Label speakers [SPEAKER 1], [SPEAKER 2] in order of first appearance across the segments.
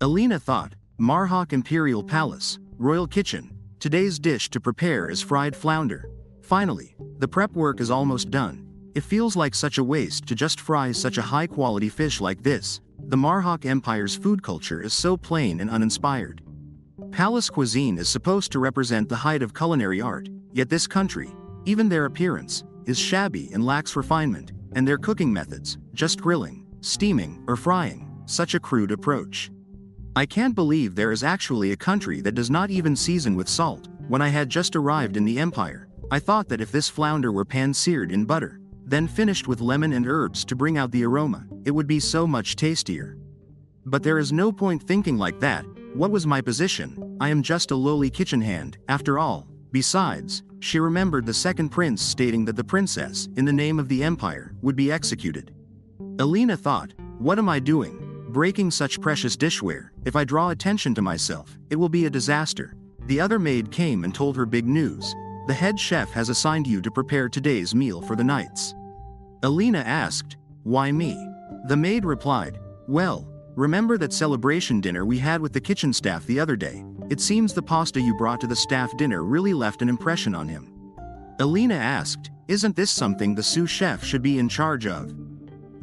[SPEAKER 1] Alina thought, Marhawk Imperial Palace, Royal Kitchen. Today's dish to prepare is fried flounder. Finally, the prep work is almost done. It feels like such a waste to just fry such a high-quality fish like this. The Marhawk Empire's food culture is so plain and uninspired. Palace cuisine is supposed to represent the height of culinary art, yet this country, even their appearance, is shabby and lacks refinement, and their cooking methods, just grilling, steaming, or frying, such a crude approach. I can't believe there is actually a country that does not even season with salt. When I had just arrived in the empire, I thought that if this flounder were pan-seared in butter, then finished with lemon and herbs to bring out the aroma, it would be so much tastier. But there is no point thinking like that. What was my position? I am just a lowly kitchen hand, after all. Besides, she remembered the second prince stating that the princess, in the name of the empire, would be executed. Alina thought, what am I doing? Breaking such precious dishware. If I draw attention to myself, it will be a disaster. The other maid came and told her big news. The head chef has assigned you to prepare today's meal for the knights. Alina asked, why me? The maid replied, well, remember that celebration dinner we had with the kitchen staff the other day? It seems the pasta you brought to the staff dinner really left an impression on him. Alina asked, isn't this something the sous chef should be in charge of?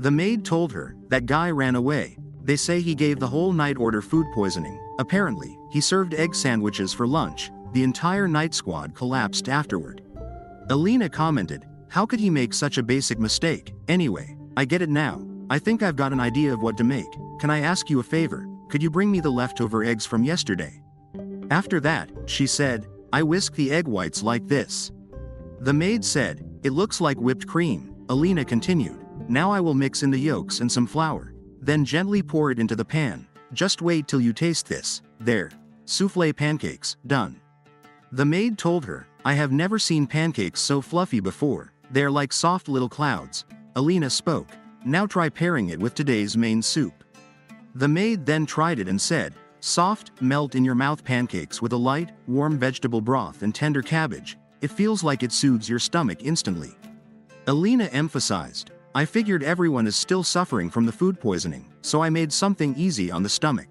[SPEAKER 1] The maid told her, that guy ran away. They say he gave the whole night order food poisoning. Apparently, he served egg sandwiches for lunch. The entire night squad collapsed afterward. Alina commented, how could he make such a basic mistake? Anyway, I get it now. I think I've got an idea of what to make. Can I ask you a favor? Could you bring me the leftover eggs from yesterday? After that, she said, I whisk the egg whites like this. The maid said, it looks like whipped cream. Alina continued, now I will mix in the yolks and some flour. Then gently pour it into the pan. Just wait till you taste this. There. Soufflé pancakes, done. The maid told her, I have never seen pancakes so fluffy before. They're like soft little clouds. Alina spoke, now try pairing it with today's main soup. The maid then tried it and said, soft, melt in your mouth pancakes with a light, warm vegetable broth and tender cabbage. It feels like it soothes your stomach instantly. Alina emphasized, I figured everyone is still suffering from the food poisoning, so I made something easy on the stomach.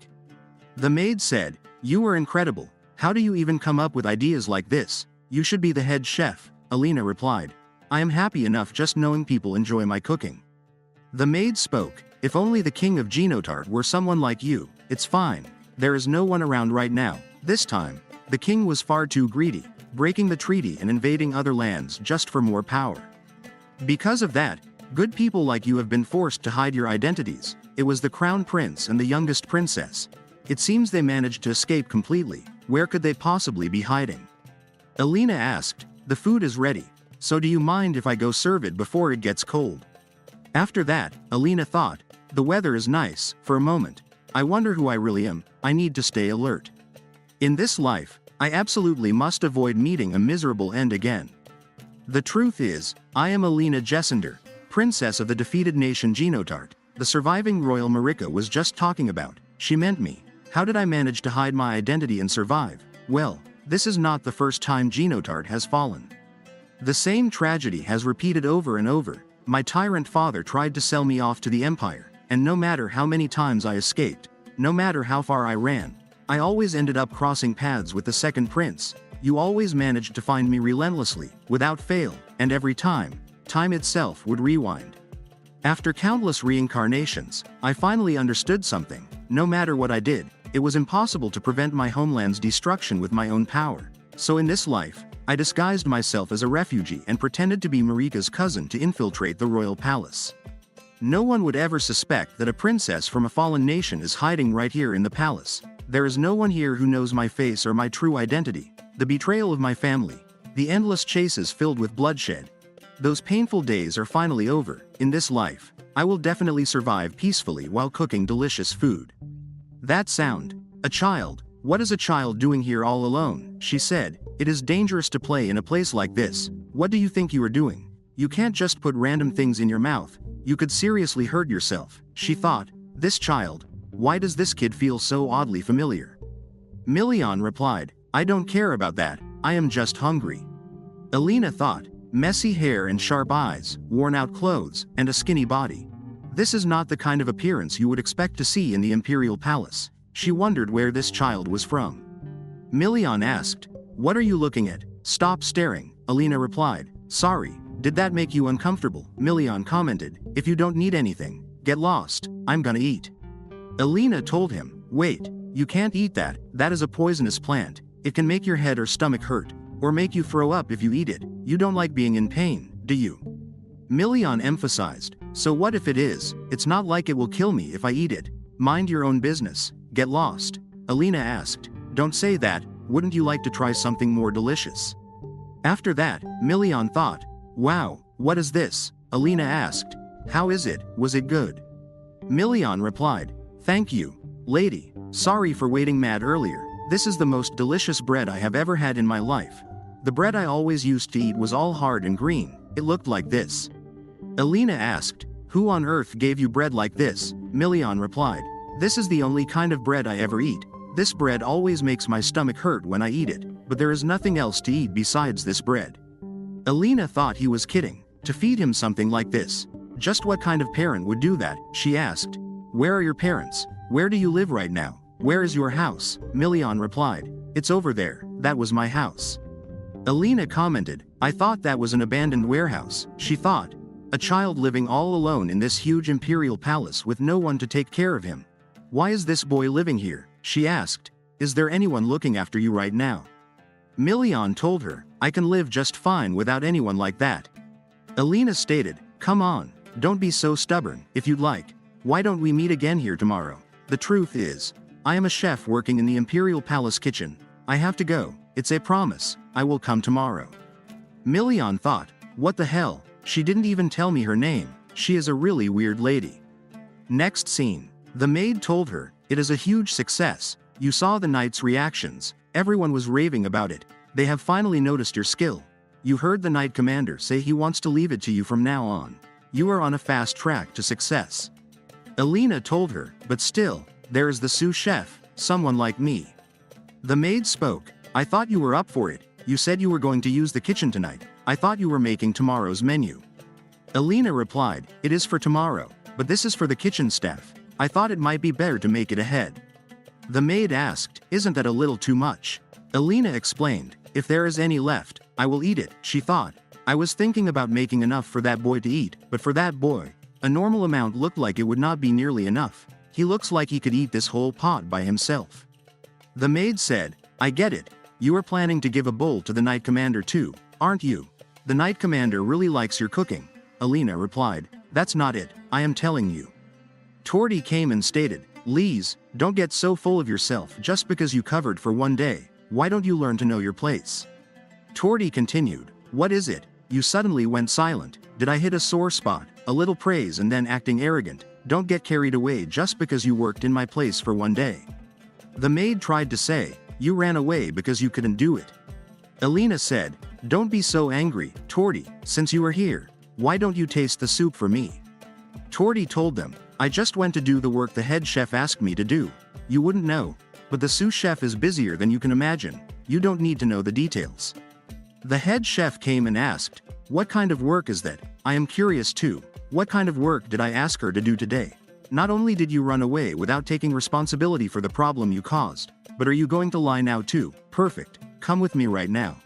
[SPEAKER 1] The maid said, you are incredible. How do you even come up with ideas like this? You should be the head chef. Alina replied, I am happy enough just knowing people enjoy my cooking. The maid spoke, if only the king of Genotart were someone like you. It's fine. There is no one around right now. This time, the king was far too greedy, breaking the treaty and invading other lands just for more power. Because of that, good people like you have been forced to hide your identities. It was the crown prince and the youngest princess. It seems they managed to escape completely. Where could they possibly be hiding? Alina asked, the food is ready, so do you mind if I go serve it before it gets cold? After that, Alina thought, the weather is nice. For a moment, I wonder who I really am. I need to stay alert. In this life, I absolutely must avoid meeting a miserable end again. The truth is, I am Alina Jessender, princess of the defeated nation Genotart. The surviving royal Marika was just talking about. She meant me. How did I manage to hide my identity and survive? Well, this is not the first time Genotart has fallen. The same tragedy has repeated over and over. My tyrant father tried to sell me off to the empire, and no matter how many times I escaped, no matter how far I ran, I always ended up crossing paths with the second prince. You always managed to find me relentlessly, without fail, and every time, time itself would rewind. After countless reincarnations, I finally understood something. No matter what I did, it was impossible to prevent my homeland's destruction with my own power. So in this life, I disguised myself as a refugee and pretended to be Marika's cousin to infiltrate the royal palace. No one would ever suspect that a princess from a fallen nation is hiding right here in the palace. There is no one here who knows my face or my true identity. The betrayal of my family, the endless chases filled with bloodshed. Those painful days are finally over. In this life, I will definitely survive peacefully while cooking delicious food. That sound. A child. What is a child doing here all alone? She said, it is dangerous to play in a place like this. What do you think you are doing? You can't just put random things in your mouth. You could seriously hurt yourself. She thought, this child. Why does this kid feel so oddly familiar? Million replied, I don't care about that. I am just hungry. Alina thought, messy hair and sharp eyes, worn out clothes, and a skinny body. This is not the kind of appearance you would expect to see in the imperial palace. She wondered where this child was from. Milian asked, "What are you looking at?" "Stop staring," Alina replied. "Sorry, did that make you uncomfortable?" Milian commented, "If you don't need anything, get lost, I'm gonna eat." Alina told him, "Wait, you can't eat that, that is a poisonous plant. It can make your head or stomach hurt, or make you throw up if you eat it. You don't like being in pain, do you?" Milian emphasized, "So what if it is? It's not like it will kill me if I eat it. Mind your own business, get lost." Alina asked, "Don't say that, wouldn't you like to try something more delicious?" After that, Milian thought, "Wow, what is this?" Alina asked, "How is it, was it good?" Milian replied, "Thank you, lady, sorry for waiting mad earlier. This is the most delicious bread I have ever had in my life. The bread I always used to eat was all hard and green, it looked like this." Alina asked, "Who on earth gave you bread like this?" Milian replied, "This is the only kind of bread I ever eat. This bread always makes my stomach hurt when I eat it, but there is nothing else to eat besides this bread." Alina thought he was kidding, to feed him something like this. Just what kind of parent would do that, she asked. "Where are your parents? Where do you live right now? Where is your house?" Milian replied, "It's over there, that was my house." Alina commented, "I thought that was an abandoned warehouse." She thought, a child living all alone in this huge imperial palace with no one to take care of him. "Why is this boy living here?" she asked. "Is there anyone looking after you right now?" Milian told her, "I can live just fine without anyone like that." Alina stated, "Come on, don't be so stubborn. If you'd like, why don't we meet again here tomorrow? The truth is, I am a chef working in the Imperial Palace kitchen. I have to go, it's a promise, I will come tomorrow." Milian thought, "What the hell, she didn't even tell me her name, she is a really weird lady." Next scene. The maid told her, "It is a huge success, you saw the knight's reactions, everyone was raving about it, they have finally noticed your skill. You heard the knight commander say he wants to leave it to you from now on. You are on a fast track to success." Alina told her, "But still, there is the sous chef, someone like me." The maid spoke, "I thought you were up for it, you said you were going to use the kitchen tonight, I thought you were making tomorrow's menu." Alina replied, "It is for tomorrow, but this is for the kitchen staff, I thought it might be better to make it ahead." The maid asked, "Isn't that a little too much?" Alina explained, "If there is any left, I will eat it." She thought, "I was thinking about making enough for that boy to eat, but for that boy, a normal amount looked like it would not be nearly enough. He looks like he could eat this whole pot by himself." The maid said, "I get it, you are planning to give a bowl to the knight commander too, aren't you? The knight commander really likes your cooking." Alina replied, "That's not it, I am telling you." Torty came and stated, "Lise, don't get so full of yourself just because you covered for one day, why don't you learn to know your place?" Torty continued, "What is it? You suddenly went silent, did I hit a sore spot? A little praise and then acting arrogant, don't get carried away just because you worked in my place for one day." The maid tried to say, "You ran away because you couldn't do it." Alina said, "Don't be so angry, Torty, since you are here, why don't you taste the soup for me?" Torty told them, "I just went to do the work the head chef asked me to do. You wouldn't know, but the sous chef is busier than you can imagine, you don't need to know the details." The head chef came and asked, "What kind of work is that? I am curious too, what kind of work did I ask her to do today? Not only did you run away without taking responsibility for the problem you caused, but are you going to lie now too? Perfect, come with me right now."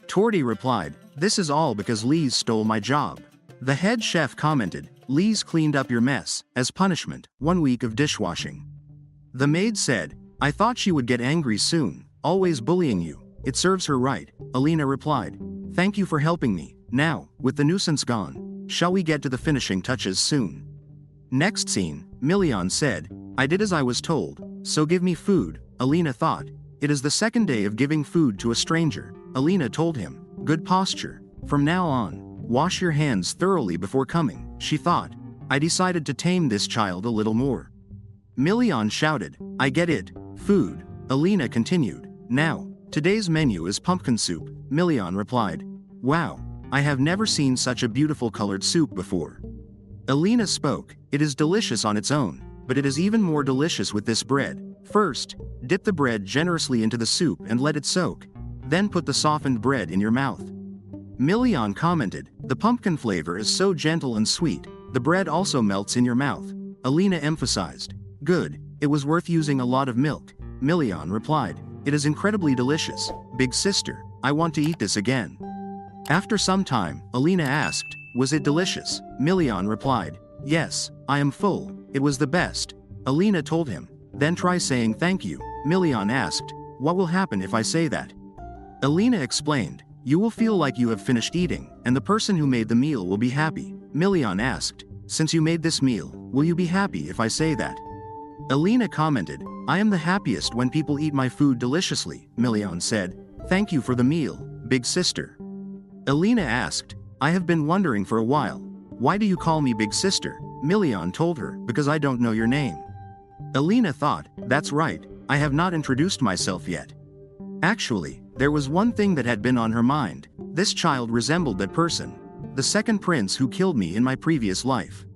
[SPEAKER 1] Torty replied, "This is all because Lise stole my job." The head chef commented, "Lise cleaned up your mess, as punishment, 1 week of dishwashing." The maid said, "I thought she would get angry soon, always bullying you, it serves her right." Alina replied, "Thank you for helping me, now, with the nuisance gone, shall we get to the finishing touches soon?" Next scene, Milian said, "I did as I was told, so give me food." Alina thought, "It is the second day of giving food to a stranger." Alina told him, "Good posture, from now on, wash your hands thoroughly before coming." She thought, "I decided to tame this child a little more." Milian shouted, "I get it, food." Alina continued, "Now, today's menu is pumpkin soup." Milian replied, "Wow, I have never seen such a beautiful colored soup before." Alina spoke, "It is delicious on its own, but it is even more delicious with this bread. First, dip the bread generously into the soup and let it soak. Then put the softened bread in your mouth." Milian commented, "The pumpkin flavor is so gentle and sweet, the bread also melts in your mouth." Alina emphasized, "Good, It was worth using a lot of milk. Milian replied. It is incredibly delicious. Big sister, I want to eat this again. After some time, Alina asked, was it delicious? Milian replied, yes, I am full. It was the best. Alina told him. Then try saying thank you. Milian asked, what will happen if I say that? Alina explained, you will feel like you have finished eating, and the person who made the meal will be happy. Milian asked, since you made this meal, will you be happy if I say that? Alina commented, I am the happiest when people eat my food deliciously. Milian said, thank you for the meal, big sister. Alina asked, I have been wondering for a while. Why do you call me big sister? Milian told her, because I don't know your name. Alina thought, that's right, I have not introduced myself yet. Actually, there was one thing that had been on her mind. This child resembled that person. The second prince who killed me in my previous life.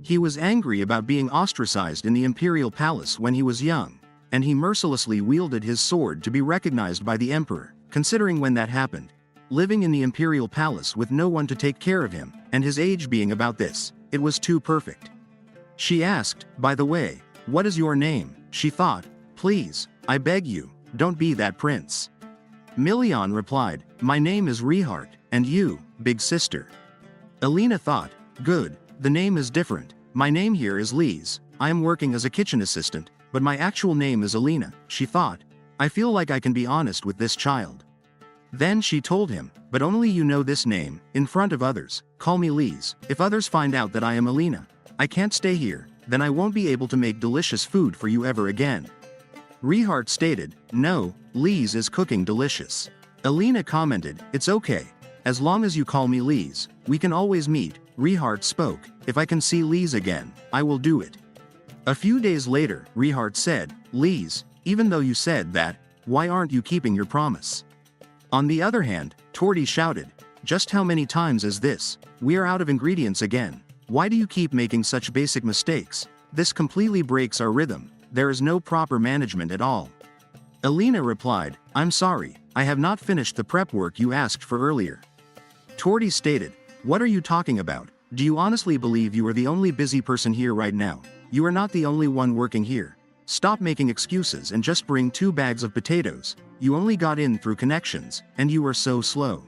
[SPEAKER 1] He was angry about being ostracized in the imperial palace when he was young, and he mercilessly wielded his sword to be recognized by the emperor. Considering when that happened, living in the imperial palace with no one to take care of him, and his age being about this, it was too perfect. She asked, by the way, what is your name? She thought, please, I beg you, don't be that prince. Milian replied, my name is Rehart, and you, big sister. Alina thought, good, the name is different. My name here is Lise. I am working as a kitchen assistant, but my actual name is Alina. She thought, I feel like I can be honest with this child. Then she told him, but only you know this name, in front of others, call me Lise. If others find out that I am Alina, I can't stay here, then I won't be able to make delicious food for you ever again. Rehart stated, no, Lise is cooking delicious. Alina commented, it's okay. As long as you call me Lise, we can always meet. Rehart spoke, if I can see Lise again, I will do it. A few days later, Rehart said, Lise, even though you said that, why aren't you keeping your promise? On the other hand, Torty shouted, just how many times is this? We are out of ingredients again. Why do you keep making such basic mistakes? This completely breaks our rhythm. There is no proper management at all. Alina replied, I'm sorry, I have not finished the prep work you asked for earlier. Torty stated, what are you talking about? Do you honestly believe you are the only busy person here right now? You are not the only one working here. Stop making excuses and just bring 2 bags of potatoes. You only got in through connections, and you are so slow.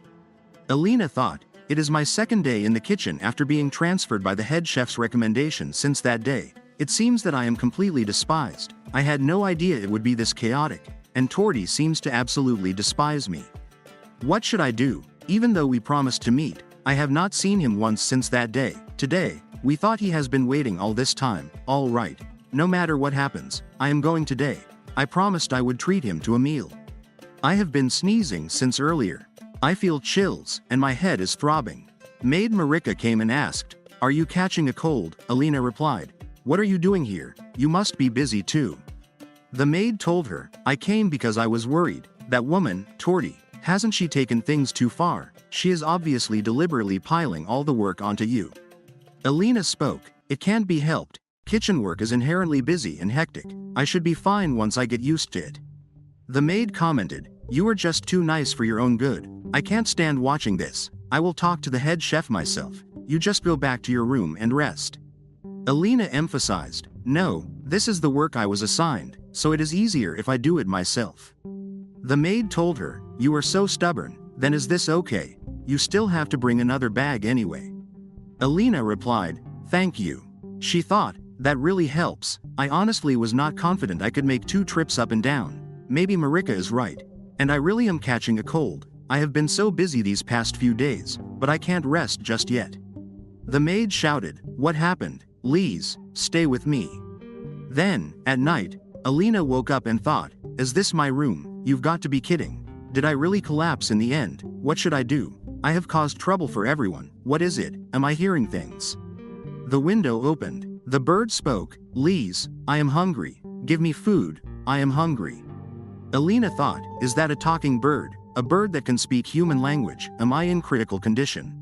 [SPEAKER 1] Alina thought, it is my second day in the kitchen after being transferred by the head chef's recommendation since that day. It seems that I am completely despised. I had no idea it would be this chaotic, and Torty seems to absolutely despise me. What should I do? Even though we promised to meet, I have not seen him once since that day. Today, we thought he has been waiting all this time. All right. No matter what happens, I am going today. I promised I would treat him to a meal. I have been sneezing since earlier. I feel chills, and my head is throbbing. Maid Marika came and asked, are you catching a cold? Alina replied, what are you doing here? You must be busy too. The maid told her, I came because I was worried. That woman, Torty, hasn't she taken things too far? She is obviously deliberately piling all the work onto you. Alina spoke, it can't be helped. Kitchen work is inherently busy and hectic. I should be fine once I get used to it. The maid commented, you are just too nice for your own good. I can't stand watching this. I will talk to the head chef myself. You just go back to your room and rest. Alina emphasized, no, this is the work I was assigned, so it is easier if I do it myself. The maid told her, you are so stubborn, then is this okay? You still have to bring another bag anyway. Alina replied, thank you. She thought, that really helps. I honestly was not confident I could make 2 trips up and down. Maybe Marika is right. And I really am catching a cold. I have been so busy these past few days, but I can't rest just yet. The maid shouted, what happened? Lise, stay with me. Then, at night, Alina woke up and thought, is this my room? You've got to be kidding. Did I really collapse in the end? What should I do? I have caused trouble for everyone. What is it? Am I hearing things? The window opened. The bird spoke, Lise, I am hungry. Give me food. I am hungry. Alina thought, is that a talking bird? A bird that can speak human language? Am I in critical condition?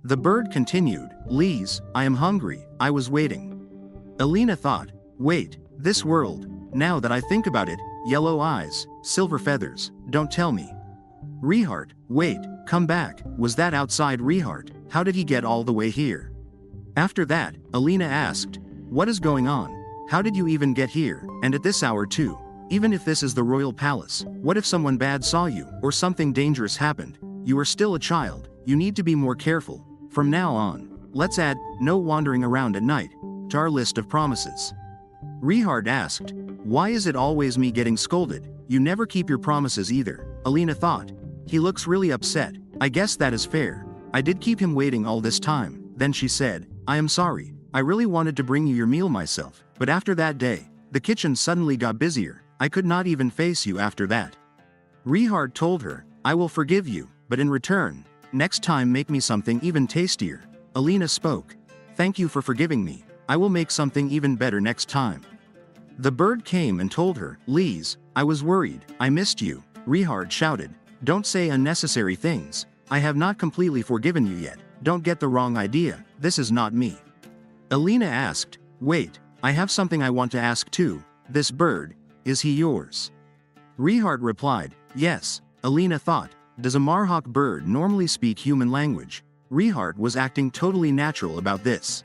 [SPEAKER 1] The bird continued, Lise, I am hungry. I was waiting. Alina thought, wait, this world. Now that I think about it, yellow eyes, silver feathers, don't tell me. Rehart, wait, come back. Was that outside Rehart? How did he get all the way here? After that, Alina asked, what is going on? How did you even get here, and at this hour too? Even if this is the royal palace, what if someone bad saw you, or something dangerous happened? You are still a child, you need to be more careful. From now on, let's add, no wandering around at night, to our list of promises. Rihard asked, why is it always me getting scolded? You never keep your promises either. Alina thought. He looks really upset. I guess that is fair. I did keep him waiting all this time. Then she said, I am sorry. I really wanted to bring you your meal myself, but after that day, the kitchen suddenly got busier. I could not even face you after that. Rihard told her, I will forgive you, but in return, next time make me something even tastier. Alina spoke. Thank you for forgiving me. I will make something even better next time. The bird came and told her, Lise, I was worried. I missed you. Rihard shouted. Don't say unnecessary things. I have not completely forgiven you yet. Don't get the wrong idea. This is not me. Alina asked, wait, I have something I want to ask too. This bird, is he yours? Rihard replied, yes. Alina thought, does a marhawk bird normally speak human language? Rihard was acting totally natural about this.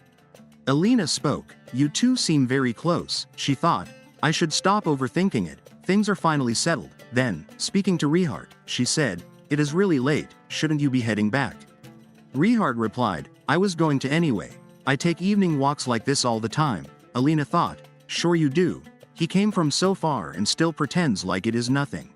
[SPEAKER 1] Alina spoke, you two seem very close. She thought, I should stop overthinking it. Things are finally settled. Then, speaking to Rihard, she said, it is really late, shouldn't you be heading back? Rihard replied, I was going to anyway. I take evening walks like this all the time. Alina thought, sure you do. He came from so far and still pretends like it is nothing.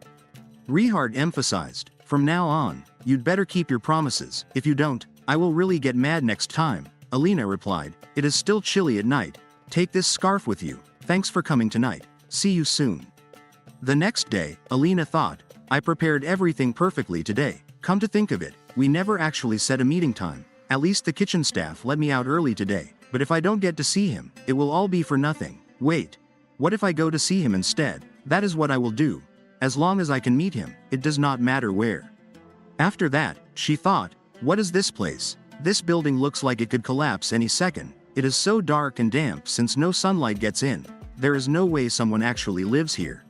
[SPEAKER 1] Rihard emphasized, from now on, you'd better keep your promises. If you don't, I will really get mad next time. Alina replied, it is still chilly at night. Take this scarf with you. Thanks for coming tonight. See you soon. The next day, Alina thought, I prepared everything perfectly today. Come to think of it, we never actually set a meeting time. At least the kitchen staff let me out early today. But if I don't get to see him, it will all be for nothing. Wait. What if I go to see him instead? That is what I will do. As long as I can meet him, it does not matter where. After that, she thought, what is this place? This building looks like it could collapse any second. It is so dark and damp since no sunlight gets in. There is no way someone actually lives here.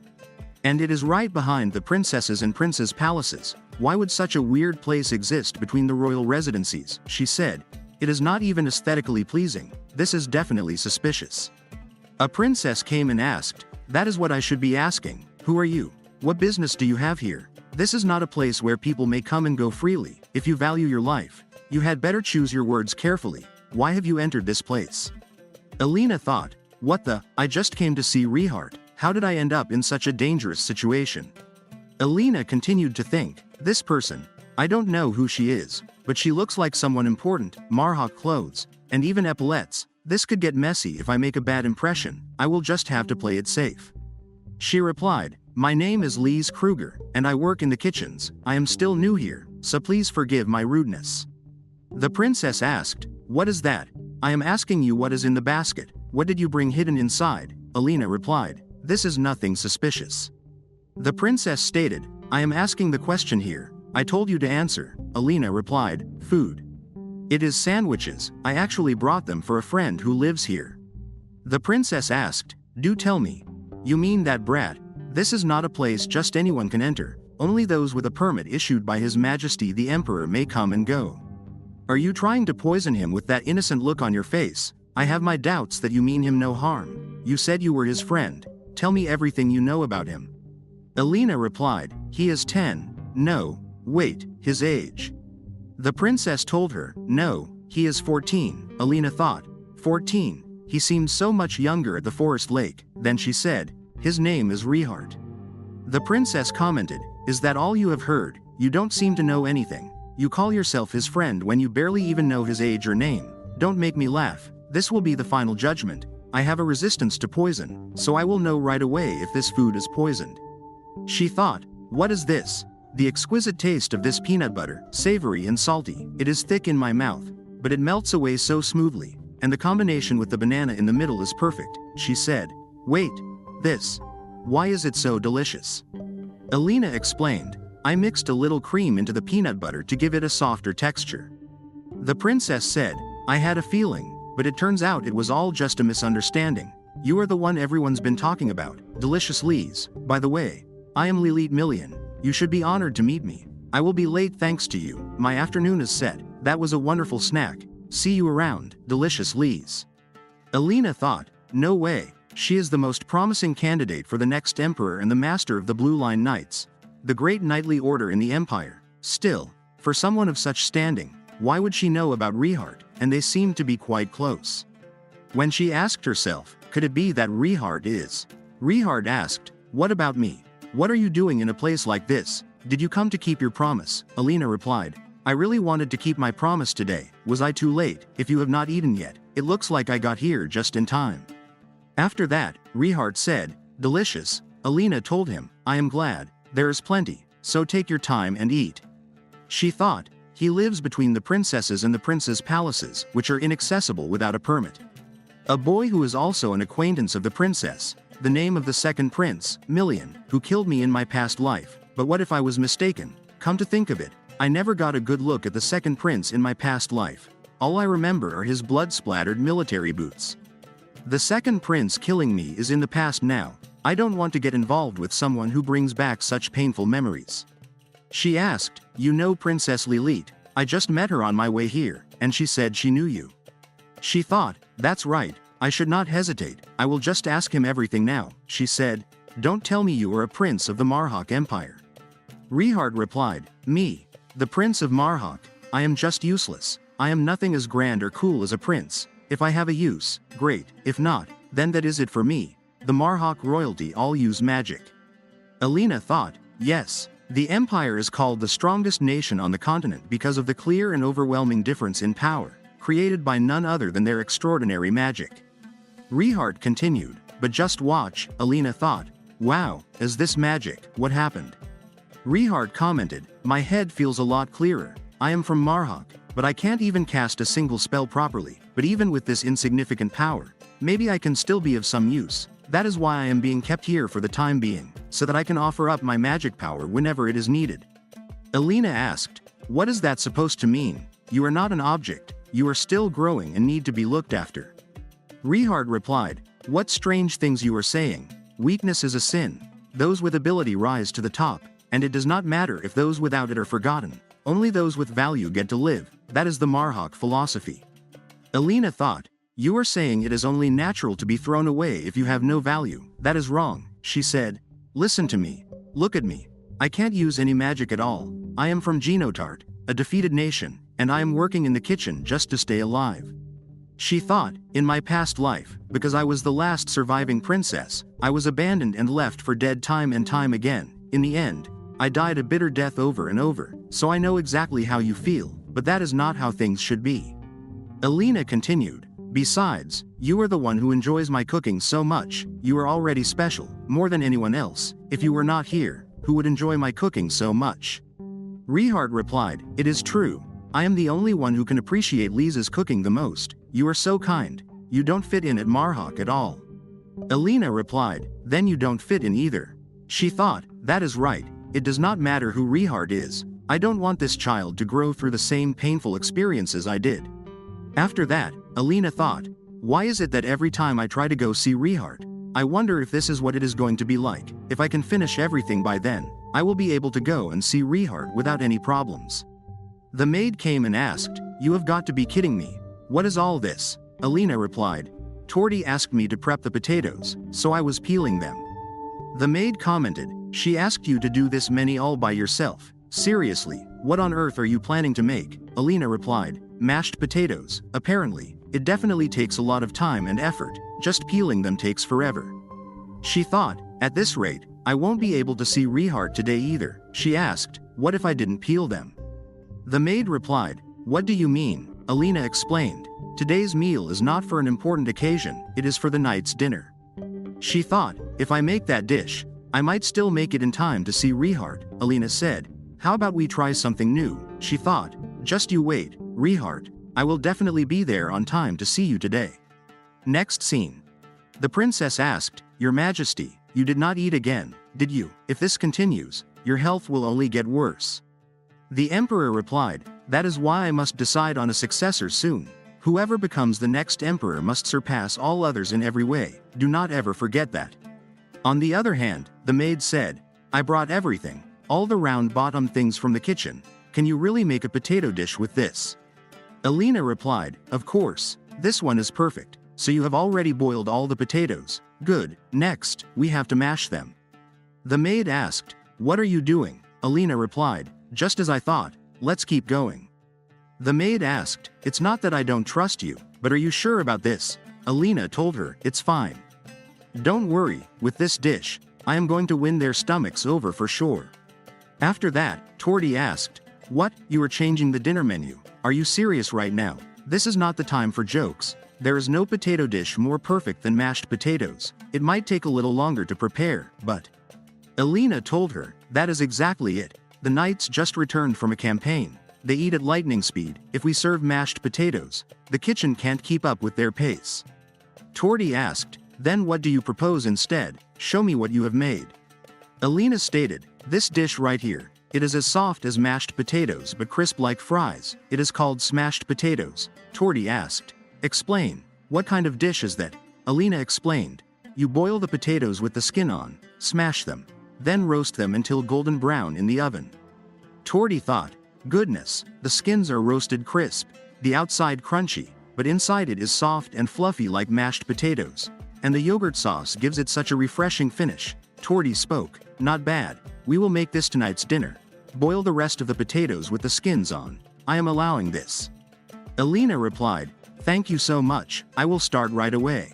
[SPEAKER 1] And it is right behind the princesses and princes' palaces. Why would such a weird place exist between the royal residencies? She said. It is not even aesthetically pleasing. This is definitely suspicious. A princess came and asked, that is what I should be asking. Who are you? What business do you have here? This is not a place where people may come and go freely. If you value your life, you had better choose your words carefully. Why have you entered this place? Alina thought, what the? I just came to see Rihard. How did I end up in such a dangerous situation? Alina continued to think, this person, I don't know who she is, but she looks like someone important, marhawk clothes, and even epaulets. This could get messy if I make a bad impression. I will just have to play it safe. She replied, my name is Lise Kruger, and I work in the kitchens. I am still new here, so please forgive my rudeness. The princess asked, what is that? I am asking you what is in the basket. What did you bring hidden inside? Alina replied, this is nothing suspicious. The princess stated, I am asking the question here. I told you to answer. Alina replied, food. It is sandwiches. I actually brought them for a friend who lives here. The princess asked, do tell me. You mean that brat? This is not a place just anyone can enter. Only those with a permit issued by His Majesty the Emperor may come and go. Are you trying to poison him with that innocent look on your face? I have my doubts that you mean him no harm. You said you were his friend. Tell me everything you know about him. Alina replied, he is 10. No, wait, his age. The princess told her, no, he is 14. Alina thought, 14. He seems so much younger at the forest lake. Then she said, his name is Rihard. The princess commented, is that all you have heard? You don't seem to know anything. You call yourself his friend when you barely even know his age or name. Don't make me laugh. This will be the final judgment. I have a resistance to poison, so I will know right away if this food is poisoned. She thought, what is this? The exquisite taste of this peanut butter, savory and salty. It is thick in my mouth, but it melts away so smoothly, and the combination with the banana in the middle is perfect. She said, wait, this. Why is it so delicious? Alina explained, I mixed a little cream into the peanut butter to give it a softer texture. The princess said, I had a feeling, but it turns out it was all just a misunderstanding. You are the one everyone's been talking about, delicious Lise. By the way, I am Lilith Million. You should be honored to meet me. I will be late thanks to you. My afternoon is set. That was a wonderful snack. See you around, delicious Lise. Alina thought, no way. She is the most promising candidate for the next emperor and the master of the Blue Line Knights, the great knightly order in the empire. Still, for someone of such standing, why would she know about Rehart, and they seemed to be quite close. When she asked herself, could it be that Rehart is? Rehart asked, what about me? What are you doing in a place like this? Did you come to keep your promise? Alina replied, I really wanted to keep my promise today. Was I too late? If you have not eaten yet, it looks like I got here just in time. After that, Rehart said, delicious. Alina told him, I am glad, there is plenty, so take your time and eat. She thought, he lives between the princesses and the prince's palaces, which are inaccessible without a permit. A boy who is also an acquaintance of the princess, the name of the second prince, Million, who killed me in my past life. But what if I was mistaken? Come to think of it, I never got a good look at the second prince in my past life. All I remember are his blood-splattered military boots. The second prince killing me is in the past now. I don't want to get involved with someone who brings back such painful memories. She asked, you know Princess Lilit? I just met her on my way here, and she said she knew you. She thought, that's right, I should not hesitate, I will just ask him everything now. She said, don't tell me you are a prince of the Marhawk Empire. Rehart replied, me, the prince of Marhawk, I am just useless. I am nothing as grand or cool as a prince. If I have a use, great, if not, then that is it for me. The Marhawk royalty all use magic. Alina thought, yes, the empire is called the strongest nation on the continent because of the clear and overwhelming difference in power, created by none other than their extraordinary magic. Rehart continued, but just watch. Alina thought, wow, is this magic? What happened? Rehart commented, my head feels a lot clearer. I am from Marhawk, but I can't even cast a single spell properly. But even with this insignificant power, maybe I can still be of some use. That is why I am being kept here for the time being, so that I can offer up my magic power whenever it is needed. Alina asked, what is that supposed to mean? You are not an object, you are still growing and need to be looked after. Rehart replied, what strange things you are saying. Weakness is a sin. Those with ability rise to the top, and it does not matter if those without it are forgotten. Only those with value get to live. That is the Marhawk philosophy. Alina thought, you are saying it is only natural to be thrown away if you have no value. That is wrong, she said. Listen to me. Look at me. I can't use any magic at all. I am from Genotart, a defeated nation, and I am working in the kitchen just to stay alive. She thought, in my past life, because I was the last surviving princess, I was abandoned and left for dead time and time again. In the end, I died a bitter death over and over, so I know exactly how you feel, but that is not how things should be. Alina continued, besides, you are the one who enjoys my cooking so much. You are already special, more than anyone else. If you were not here, who would enjoy my cooking so much? Rehart replied, it is true. I am the only one who can appreciate Lisa's cooking the most. You are so kind. You don't fit in at Marhawk at all. Alina replied, then you don't fit in either. She thought, that is right. It does not matter who Rehart is. I don't want this child to grow through the same painful experiences I did. After that, Alina thought, why is it that every time I try to go see Rehart, I wonder if this is what it is going to be like. If I can finish everything by then, I will be able to go and see Rehart without any problems. The maid came and asked, you have got to be kidding me. What is all this? Alina replied, Torty asked me to prep the potatoes, so I was peeling them. The maid commented, she asked you to do this many all by yourself. Seriously, what on earth are you planning to make? Alina replied, mashed potatoes. Apparently, it definitely takes a lot of time and effort. Just peeling them takes forever. She thought, at this rate, I won't be able to see Rehart today either. She asked, what if I didn't peel them? The maid replied, what do you mean? Alina explained, today's meal is not for an important occasion, it is for the night's dinner. She thought, if I make that dish, I might still make it in time to see Rehart. Alina said, how about we try something new? She thought, just you wait, Rehart, I will definitely be there on time to see you today. Next scene. The princess asked, Your Majesty, you did not eat again, did you? If this continues, your health will only get worse. The emperor replied, that is why I must decide on a successor soon. Whoever becomes the next emperor must surpass all others in every way. Do not ever forget that. On the other hand, the maid said, I brought everything, all the round bottom things from the kitchen. Can you really make a potato dish with this? Alina replied, of course, this one is perfect. so you have already boiled all the potatoes. Good, next, we have to mash them. The maid asked, "What are you doing?" Alina replied, "Just as I thought, let's keep going." The maid asked, "It's not that I don't trust you, but are you sure about this?" Alina told her, "It's fine. Don't worry, with this dish, I am going to win their stomachs over for sure." After that, Torty asked, "What, you are changing the dinner menu? Are you serious right now? This is not the time for jokes. There is no potato dish more perfect than mashed potatoes. It might take a little longer to prepare, but..." Alina told her, "That is exactly it. The knights just returned from a campaign. They eat at lightning speed. If we serve mashed potatoes, the kitchen can't keep up with their pace." Torty asked, "Then what do you propose instead? Show me what you have made." Alina stated, "This dish right here. It is as soft as mashed potatoes but crisp like fries. It is called smashed potatoes." Torty asked, "Explain, what kind of dish is that?" Alina explained, "You boil the potatoes with the skin on, smash them, then roast them until golden brown in the oven." Torty thought, "Goodness, the skins are roasted crisp, the outside crunchy, but inside it is soft and fluffy like mashed potatoes. And the yogurt sauce gives it such a refreshing finish." Torty spoke, "Not bad. We will make this tonight's dinner. Boil the rest of the potatoes with the skins on. I am allowing this." Alina replied, "Thank you so much, I will start right away."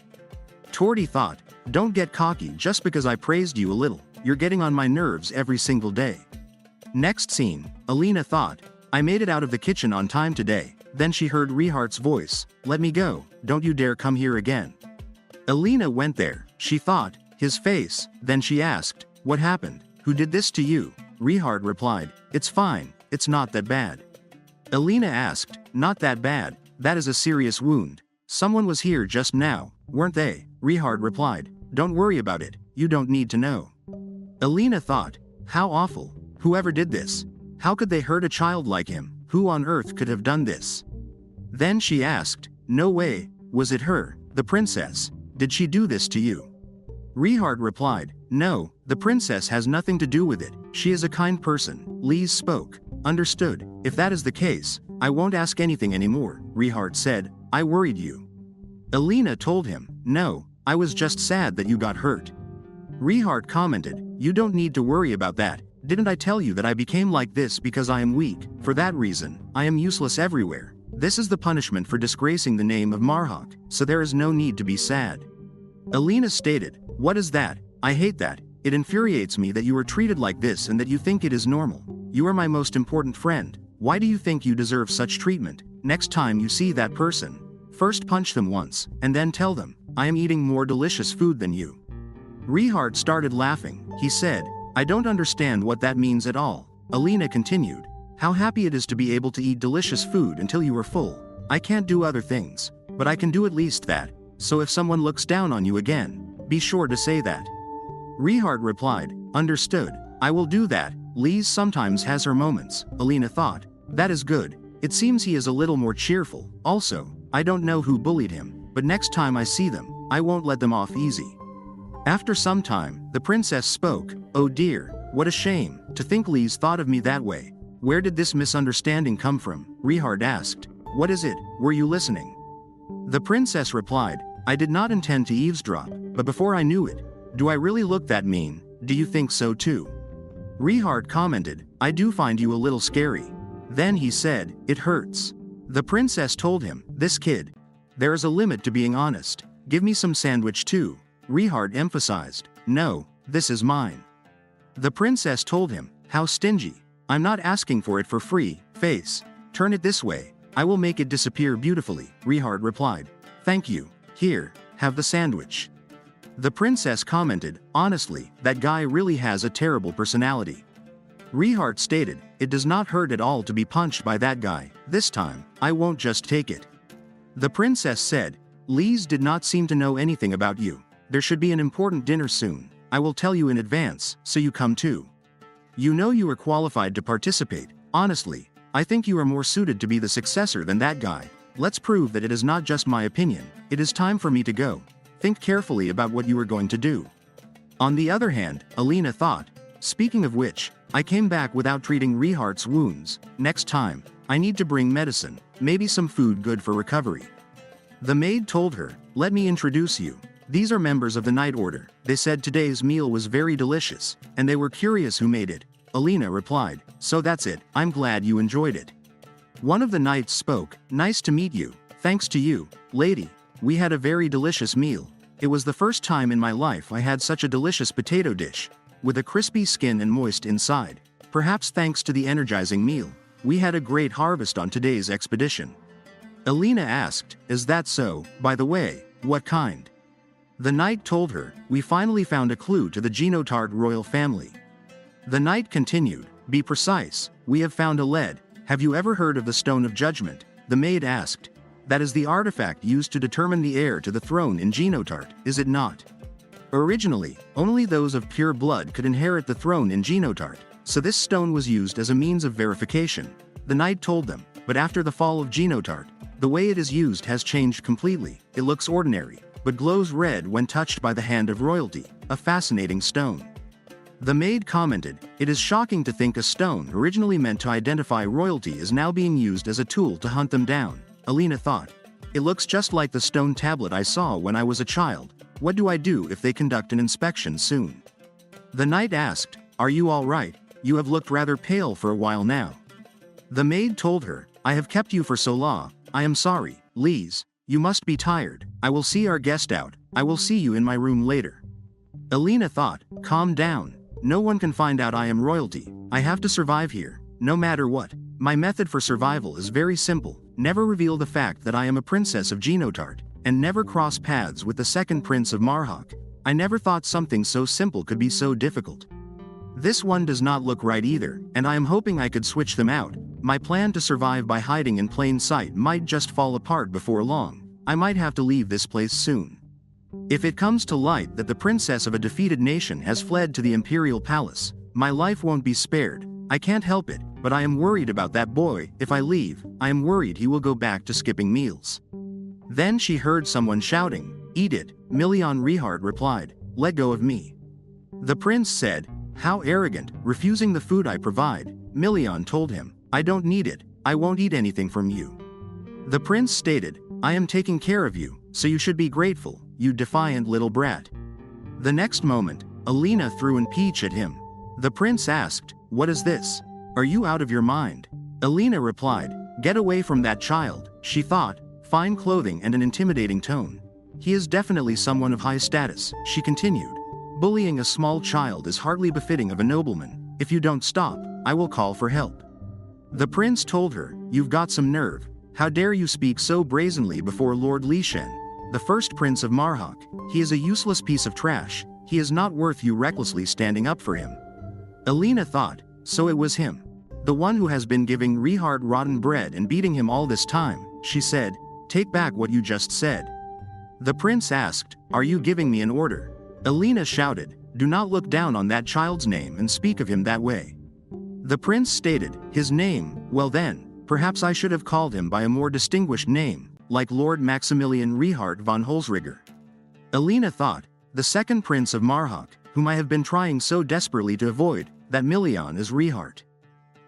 [SPEAKER 1] Torty thought, "Don't get cocky just because I praised you a little. You're getting on my nerves every single day." Next scene, Alina thought, "I made it out of the kitchen on time today." Then she heard Rehart's voice, "Let me go, don't you dare come here again." Alina went there, she thought, his face, then she asked, "What happened? Who did this to you?" Rehart replied, "It's fine, it's not that bad." Alina asked, "Not that bad? That is a serious wound. Someone was here just now, weren't they?" Rehart replied, "Don't worry about it, you don't need to know." Alina thought, "How awful. Whoever did this? How could they hurt a child like him? Who on earth could have done this?" Then she asked, "No way, was it her, the princess? Did she do this to you?" Rehart replied, "No, the princess has nothing to do with it. She is a kind person." Lise spoke, "Understood. If that is the case, I won't ask anything anymore." Rehart said, "I worried you." Alina told him, "No, I was just sad that you got hurt." Rehart commented, "You don't need to worry about that. Didn't I tell you that I became like this because I am weak? For that reason, I am useless everywhere. This is the punishment for disgracing the name of Marhawk, so there is no need to be sad." Alina stated, "What is that? I hate that. It infuriates me that you are treated like this and that you think it is normal. You are my most important friend. Why do you think you deserve such treatment? Next time you see that person, first punch them once, and then tell them, I am eating more delicious food than you." Rehart started laughing. He said, "I don't understand what that means at all." Alina continued, "How happy it is to be able to eat delicious food until you are full. I can't do other things, but I can do at least that. So if someone looks down on you again, be sure to say that." Rehart replied, "Understood. I will do that." Lise sometimes has her moments, Alina thought. That is good. It seems he is a little more cheerful. Also, I don't know who bullied him, but next time I see them, I won't let them off easy. After some time, the princess spoke, "Oh dear, what a shame, to think Lise thought of me that way. Where did this misunderstanding come from?" Rehart asked, "What is it? Were you listening?" The princess replied, "I did not intend to eavesdrop, but before I knew it, do I really look that mean? Do you think so too?" Rehart commented, "I do find you a little scary." Then he said, "It hurts." The princess told him, "This kid. There is a limit to being honest. Give me some sandwich too." Rehart emphasized, "No, this is mine." The princess told him, "How stingy. I'm not asking for it for free." Face, "Turn it this way. I will make it disappear beautifully." Rehart replied, "Thank you. Here, have the sandwich." The princess commented, "Honestly, that guy really has a terrible personality." Rehart stated, "It does not hurt at all to be punched by that guy. This time, I won't just take it." The princess said, "Lise did not seem to know anything about you. There should be an important dinner soon. I will tell you in advance, so you come too. You know you are qualified to participate. Honestly, I think you are more suited to be the successor than that guy. Let's prove that it is not just my opinion. It is time for me to go. Think carefully about what you are going to do." On the other hand, Alina thought, "Speaking of which, I came back without treating Rehart's wounds. Next time, I need to bring medicine, maybe some food good for recovery." The maid told her, Let me introduce you. These are members of the Night Order. They said today's meal was very delicious, and they were curious who made it. Alina replied, so that's it, I'm glad you enjoyed it. One of the knights spoke, nice to meet you. Thanks to you, lady. We had a very delicious meal. It was the first time in my life I had such a delicious potato dish, with a crispy skin and moist inside. Perhaps thanks to the energizing meal, we had a great harvest on today's expedition. Alina asked, is that so? By the way, what kind? The knight told her, we finally found a clue to the Genotard royal family. The knight continued, be precise, we have found a lead. Have you ever heard of the Stone of Judgment? The maid asked. That is the artifact used to determine the heir to the throne in Genotard, is it not? Originally, only those of pure blood could inherit the throne in Genotard, so this stone was used as a means of verification. The knight told them, but after the fall of Genotard, the way it is used has changed completely. It looks ordinary, but glows red when touched by the hand of royalty, a fascinating stone. The maid commented, it is shocking to think a stone originally meant to identify royalty is now being used as a tool to hunt them down. Alina thought, it looks just like the stone tablet I saw when I was a child. What do I do if they conduct an inspection soon? The knight asked, are you all right? You have looked rather pale for a while now. The maid told her, I have kept you for so long. I am sorry, Lise. You must be tired. I will see our guest out. I will see you in my room later. Alina thought, calm down. No one can find out I am royalty. I have to survive here, no matter what. My method for survival is very simple. Never reveal the fact that I am a princess of Genotard, and never cross paths with the second prince of Marhawk. I never thought something so simple could be so difficult. This one does not look right either, and I am hoping I could switch them out. My plan to survive by hiding in plain sight might just fall apart before long. I might have to leave this place soon. If it comes to light that the princess of a defeated nation has fled to the imperial palace, my life won't be spared. I can't help it, but I am worried about that boy. If I leave, I am worried he will go back to skipping meals. Then she heard someone shouting, eat it. Million Rehard replied, let go of me. The prince said, how arrogant, refusing the food I provide. Million told him, I don't need it. I won't eat anything from you. The prince stated, I am taking care of you, so you should be grateful, you defiant little brat. The next moment, Alina threw an peach at him. The prince asked, what is this? Are you out of your mind? Alina replied, get away from that child. She thought, fine clothing and an intimidating tone. He is definitely someone of high status, she continued. Bullying a small child is hardly befitting of a nobleman. If you don't stop, I will call for help. The prince told her, you've got some nerve. How dare you speak so brazenly before Lord Li Shen, the first prince of Marhawk. He is a useless piece of trash. He is not worth you recklessly standing up for him. Alina thought, so it was him. The one who has been giving Rehard rotten bread and beating him all this time. She said, take back what you just said. The prince asked, are you giving me an order? Alina shouted, do not look down on that child's name and speak of him that way. The prince stated, his name, well then, perhaps I should have called him by a more distinguished name, like Lord Maximilian Rehard von Holzriger. Alina thought, the second prince of Marhawk, whom I have been trying so desperately to avoid, that Million is Rehard.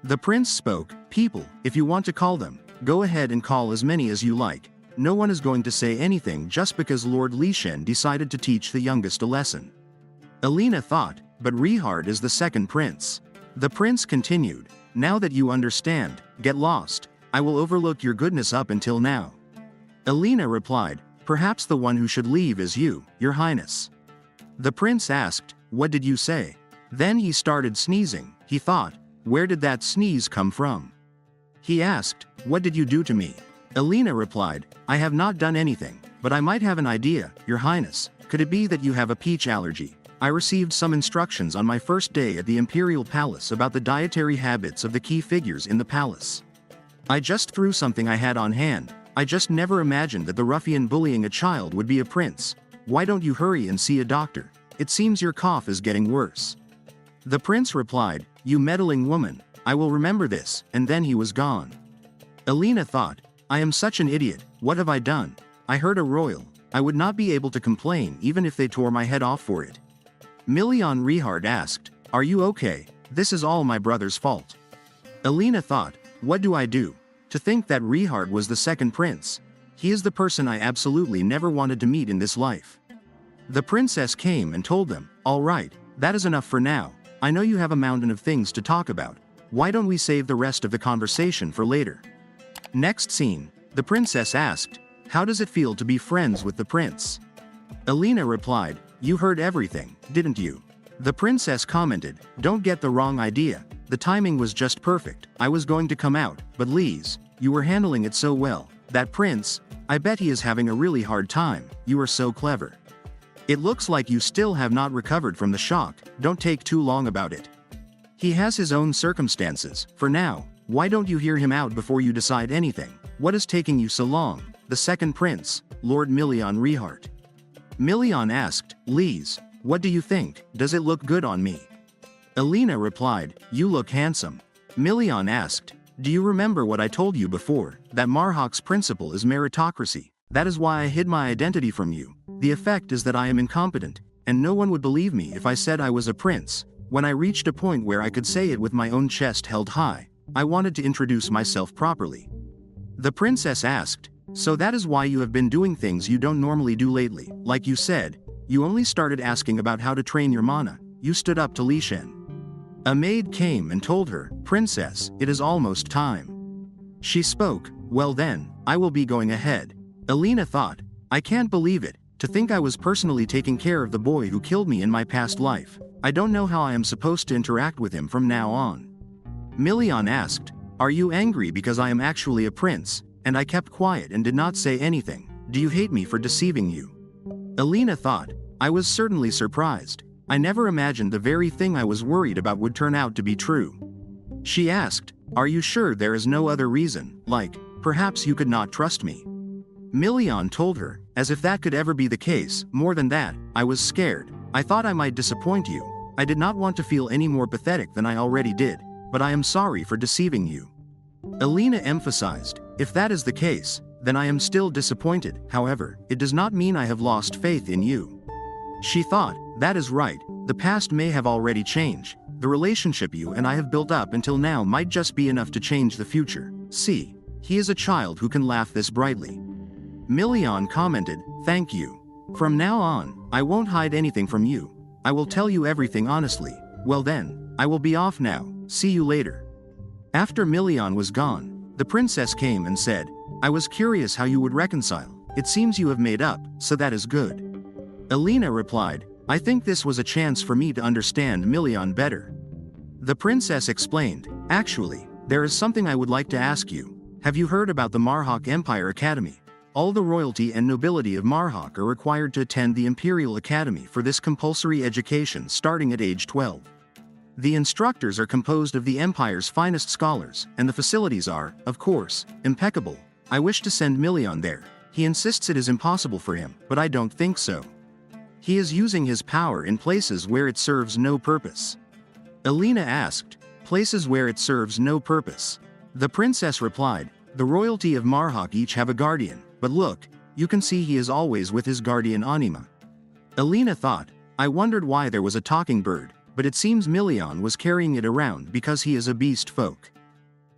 [SPEAKER 1] The prince spoke, people, if you want to call them, go ahead and call as many as you like. No one is going to say anything just because Lord Li Shen decided to teach the youngest a lesson. Alina thought, but Rehard is the second prince. The prince continued, now that you understand, get lost. I will overlook your goodness up until now. Alina replied, perhaps the one who should leave is you, your highness. The prince asked, what did you say? Then he started sneezing. He thought, where did that sneeze come from? He asked, what did you do to me? Alina replied, I have not done anything, but I might have an idea, your highness. Could it be that you have a peach allergy? I received some instructions on my first day at the imperial palace about the dietary habits of the key figures in the palace. I just threw something I had on hand. I just never imagined that the ruffian bullying a child would be a prince. Why don't you hurry and see a doctor? It seems your cough is getting worse. The prince replied, you meddling woman, I will remember this, and then he was gone. Alina thought, I am such an idiot, what have I done? I hurt a royal. I would not be able to complain even if they tore my head off for it. Million Rehard asked, are you okay? This is all my brother's fault. Alina thought, what do I do? To think that Rehard was the second prince. He is the person I absolutely never wanted to meet in this life. The princess came and told them, all right, that is enough for now. I know you have a mountain of things to talk about. Why don't we save the rest of the conversation for later? Next scene, the princess asked, how does it feel to be friends with the prince? Alina replied, you heard everything, didn't you? The princess commented, don't get the wrong idea. The timing was just perfect. I was going to come out, but Lise, you were handling it so well. That prince, I bet he is having a really hard time. You are so clever. It looks like you still have not recovered from the shock. Don't take too long about it. He has his own circumstances. For now, why don't you hear him out before you decide anything? What is taking you so long? The second prince, Lord Million Rehart. Million asked, Lise, what do you think? Does it look good on me? Alina replied, you look handsome. Million asked, do you remember what I told you before, that Marhawk's principle is meritocracy? That is why I hid my identity from you. The effect is that I am incompetent, and no one would believe me if I said I was a prince. When I reached a point where I could say it with my own chest held high, I wanted to introduce myself properly. The princess asked, so that is why you have been doing things you don't normally do lately. Like you said, you only started asking about how to train your mana. You stood up to Li Shen. A maid came and told her, Princess, it is almost time. She spoke, well then, I will be going ahead. Alina thought, I can't believe it, to think I was personally taking care of the boy who killed me in my past life. I don't know how I am supposed to interact with him from now on. Million asked, are you angry because I am actually a prince, and I kept quiet and did not say anything? Do you hate me for deceiving you? Alina thought, I was certainly surprised. I never imagined the very thing I was worried about would turn out to be true. She asked, are you sure there is no other reason, like, perhaps you could not trust me? Million told her, as if that could ever be the case. More than that, I was scared. I thought I might disappoint you. I did not want to feel any more pathetic than I already did, but I am sorry for deceiving you. Alina emphasized, if that is the case, then I am still disappointed. However, it does not mean I have lost faith in you. She thought, that is right, the past may have already changed. The relationship you and I have built up until now might just be enough to change the future. See, he is a child who can laugh this brightly. Million commented, thank you. From now on, I won't hide anything from you. I will tell you everything honestly. Well then, I will be off now. See you later. After Million was gone, the princess came and said, I was curious how you would reconcile. It seems you have made up, so that is good. Alina replied, I think this was a chance for me to understand Million better. The princess explained, actually, there is something I would like to ask you. Have you heard about the Marhawk Empire Academy? All the royalty and nobility of Marhawk are required to attend the Imperial Academy for this compulsory education starting at age 12. The instructors are composed of the Empire's finest scholars, and the facilities are, of course, impeccable. I wish to send Million there. He insists it is impossible for him, but I don't think so. He is using his power in places where it serves no purpose. Alina asked, places where it serves no purpose? The princess replied, the royalty of Marhawk each have a guardian, but look, you can see he is always with his guardian anima. Alina thought, I wondered why there was a talking bird, but it seems Million was carrying it around because he is a beast folk.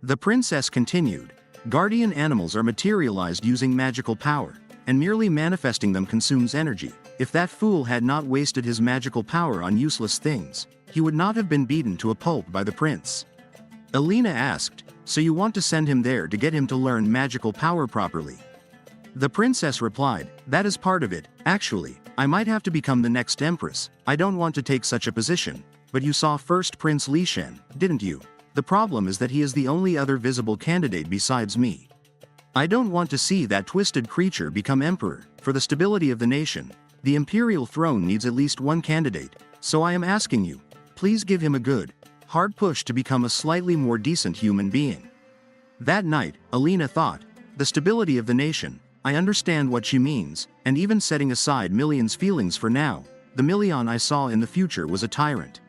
[SPEAKER 1] The princess continued, guardian animals are materialized using magical power, and merely manifesting them consumes energy. If that fool had not wasted his magical power on useless things, he would not have been beaten to a pulp by the prince. Alina asked, so you want to send him there to get him to learn magical power properly? The princess replied, that is part of it. Actually, I might have to become the next empress. I don't want to take such a position, but you saw first Prince Li Shen, didn't you? The problem is that he is the only other visible candidate besides me. I don't want to see that twisted creature become emperor. For the stability of the nation, the imperial throne needs at least one candidate, so I am asking you, please give him a good, hard push to become a slightly more decent human being. That night, Alina thought, the stability of the nation, I understand what she means, and even setting aside Million's feelings for now, the Million I saw in the future was a tyrant.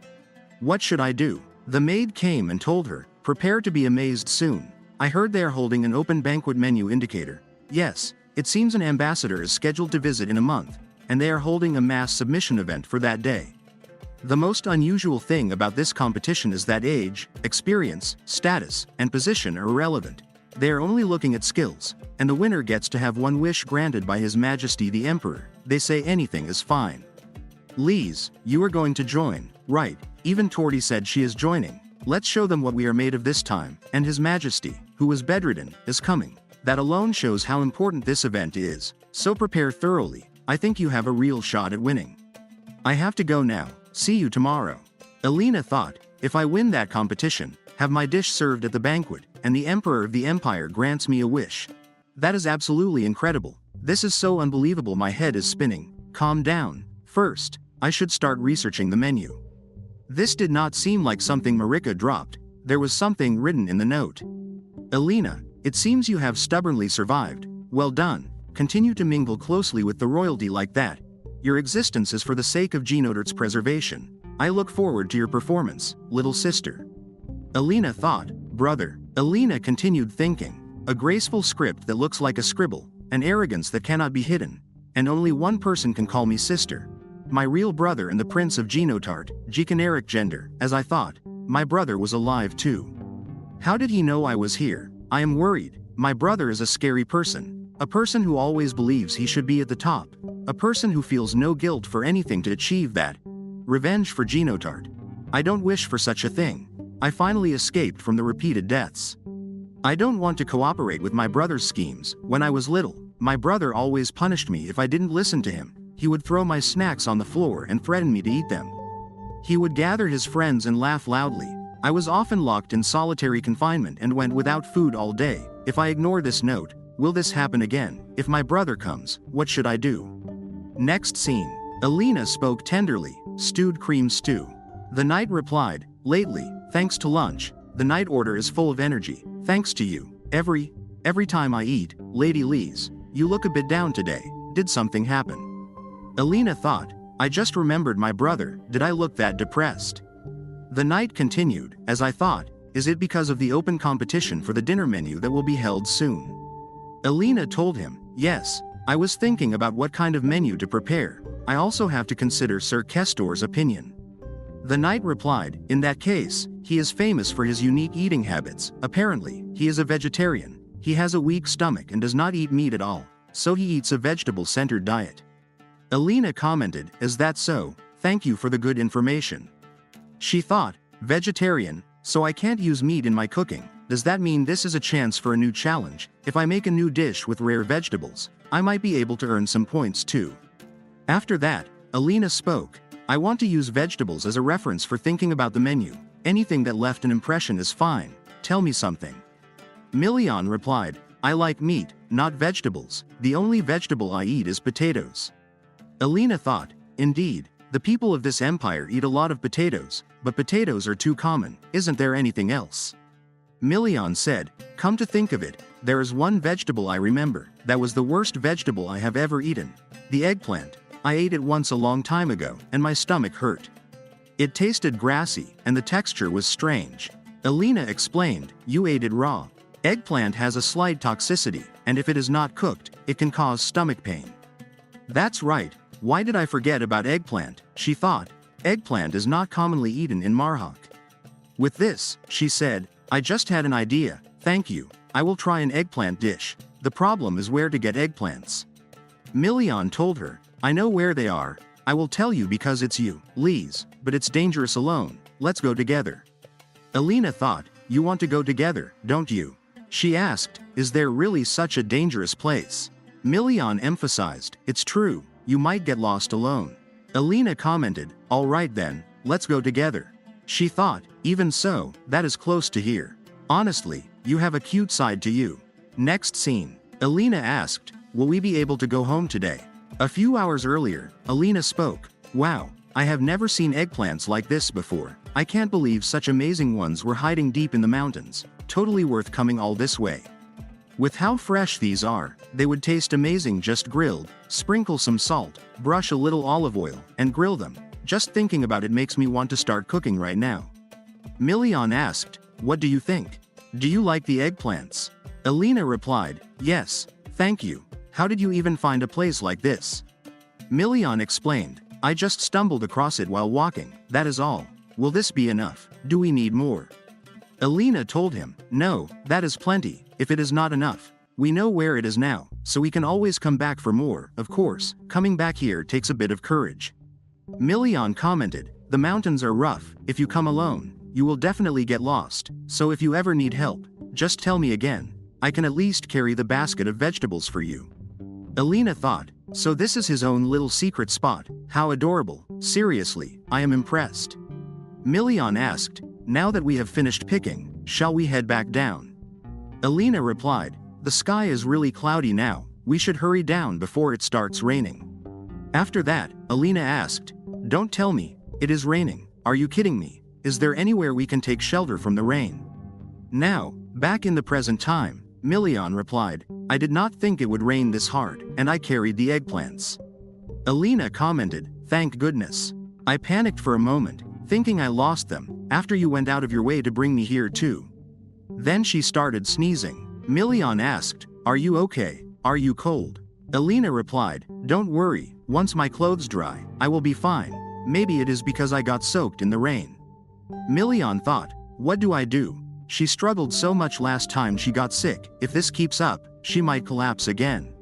[SPEAKER 1] What should I do? The maid came and told her, prepare to be amazed soon. I heard they are holding an open banquet menu indicator. Yes, it seems an ambassador is scheduled to visit in a month, and they are holding a mass submission event for that day. The most unusual thing about this competition is that age, experience, status, and position are irrelevant. They are only looking at skills, and the winner gets to have one wish granted by His Majesty the Emperor. They say anything is fine. Lise, you are going to join, right? Even Torty said she is joining. Let's show them what we are made of this time, and His Majesty, who was bedridden, is coming. That alone shows how important this event is, so prepare thoroughly. I think you have a real shot at winning. I have to go now, see you tomorrow. Alina thought, if I win that competition, have my dish served at the banquet, and the Emperor of the Empire grants me a wish. That is absolutely incredible. This is so unbelievable, my head is spinning. Calm down. First, I should start researching the menu. This did not seem like something Marika dropped. There was something written in the note. Alina, it seems you have stubbornly survived. Well done. Continue to mingle closely with the royalty like that. Your existence is for the sake of Genodert's preservation. I look forward to your performance, little sister. Alina thought, brother. Alina continued thinking. A graceful script that looks like a scribble, an arrogance that cannot be hidden. And only one person can call me sister. My real brother and the Prince of Genotart, generic gender, as I thought. My brother was alive too. How did he know I was here? I am worried. My brother is a scary person. A person who always believes he should be at the top. A person who feels no guilt for anything to achieve that. Revenge for Genotart. I don't wish for such a thing. I finally escaped from the repeated deaths. I don't want to cooperate with my brother's schemes. When I was little, my brother always punished me if I didn't listen to him. He would throw my snacks on the floor and threaten me to eat them. He would gather his friends and laugh loudly. I was often locked in solitary confinement and went without food all day. If I ignore this note, will this happen again? If my brother comes, what should I do? Next scene. Alina spoke tenderly. Stewed cream stew. The knight replied, lately, thanks to lunch, the night order is full of energy. Thanks to you. Every time I eat, Lady Lise, you look a bit down today. Did something happen? Alina thought, I just remembered my brother. Did I look that depressed? The knight continued, as I thought, is it because of the open competition for the dinner menu that will be held soon? Alina told him, yes, I was thinking about what kind of menu to prepare. I also have to consider Sir Kestor's opinion. The knight replied, in that case, he is famous for his unique eating habits. Apparently, he is a vegetarian. He has a weak stomach and does not eat meat at all, so he eats a vegetable-centered diet. Alina commented, is that so? Thank you for the good information. She thought, vegetarian, so I can't use meat in my cooking. Does that mean this is a chance for a new challenge? If I make a new dish with rare vegetables, I might be able to earn some points too. After that, Alina spoke, I want to use vegetables as a reference for thinking about the menu. Anything that left an impression is fine. Tell me something. Milian replied, I like meat, not vegetables. The only vegetable I eat is potatoes. Alina thought, indeed, the people of this empire eat a lot of potatoes, but potatoes are too common. Isn't there anything else? Milian said, come to think of it, there is one vegetable I remember. That was the worst vegetable I have ever eaten. The eggplant. I ate it once a long time ago, and my stomach hurt. It tasted grassy, and the texture was strange. Alina explained, you ate it raw. Eggplant has a slight toxicity, and if it is not cooked, it can cause stomach pain. That's right. Why did I forget about eggplant? She thought. Eggplant is not commonly eaten in Marhawk. With this, she said, I just had an idea. Thank you. I will try an eggplant dish. The problem is where to get eggplants. Milian told her, I know where they are. I will tell you because it's you, Lise, but it's dangerous alone. Let's go together. Alina thought, you want to go together, don't you? She asked, is there really such a dangerous place? Milian emphasized, it's true. You might get lost alone. Alina commented, all right then, let's go together. She thought, even so, that is close to here. Honestly, you have a cute side to you. Next scene. Alina asked, will we be able to go home today? A few hours earlier, Alina spoke, wow, I have never seen eggplants like this before. I can't believe such amazing ones were hiding deep in the mountains. Totally worth coming all this way. With how fresh these are, they would taste amazing just grilled. Sprinkle some salt, brush a little olive oil, and grill them. Just thinking about it makes me want to start cooking right now. Milian asked, what do you think? Do you like the eggplants? Alina replied, yes, thank you. How did you even find a place like this? Milian explained, I just stumbled across it while walking, that is all. Will this be enough? Do we need more? Alina told him, no, that is plenty. if it is not enough. We know where it is now, so we can always come back for more. Of course, coming back here takes a bit of courage. Million commented, the mountains are rough. If you come alone, you will definitely get lost, so if you ever need help, just tell me again. I can at least carry the basket of vegetables for you. Alina thought, so this is his own little secret spot. How adorable. Seriously, I am impressed. Million asked, now that we have finished picking, shall we head back down? Alina replied, the sky is really cloudy now, we should hurry down before it starts raining. After that, Alina asked, don't tell me, it is raining, are you kidding me? Is there anywhere we can take shelter from the rain? Now, back in the present time, Million replied, I did not think it would rain this hard, and I carried the eggplants. Alina commented, thank goodness. I panicked for a moment, thinking I lost them, after you went out of your way to bring me here too. Then she started sneezing. Million asked, are you okay? Are you cold? Alina replied, don't worry, once my clothes dry, I will be fine. Maybe it is because I got soaked in the rain. Million thought, what do I do? She struggled so much last time she got sick, if this keeps up, she might collapse again.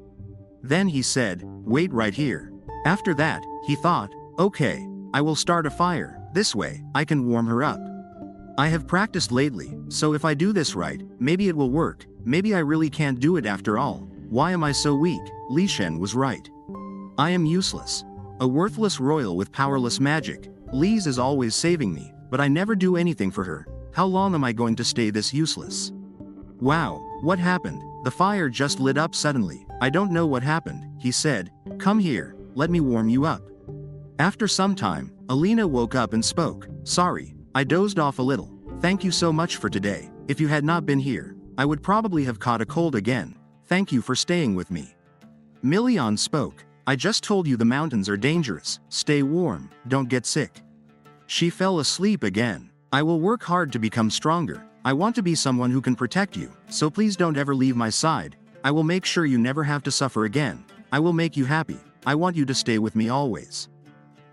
[SPEAKER 1] Then he said, wait right here. After that, he thought, okay, I will start a fire, this way, I can warm her up. I have practiced lately, so if I do this right, maybe it will work, maybe I really can't do it after all. Why am I so weak? Li Shen was right. I am useless. A worthless royal with powerless magic. Li's is always saving me, but I never do anything for her. How long am I going to stay this useless? Wow, what happened? The fire just lit up suddenly. I don't know what happened, he said. Come here, let me warm you up. After some time, Alina woke up and spoke. Sorry, I dozed off a little. Thank you so much for today. If you had not been here, I would probably have caught a cold again. Thank you for staying with me. Million spoke. I just told you the mountains are dangerous. Stay warm, don't get sick. She fell asleep again. I will work hard to become stronger. I want to be someone who can protect you, so please don't ever leave my side. I will make sure you never have to suffer again. I will make you happy. I want you to stay with me always.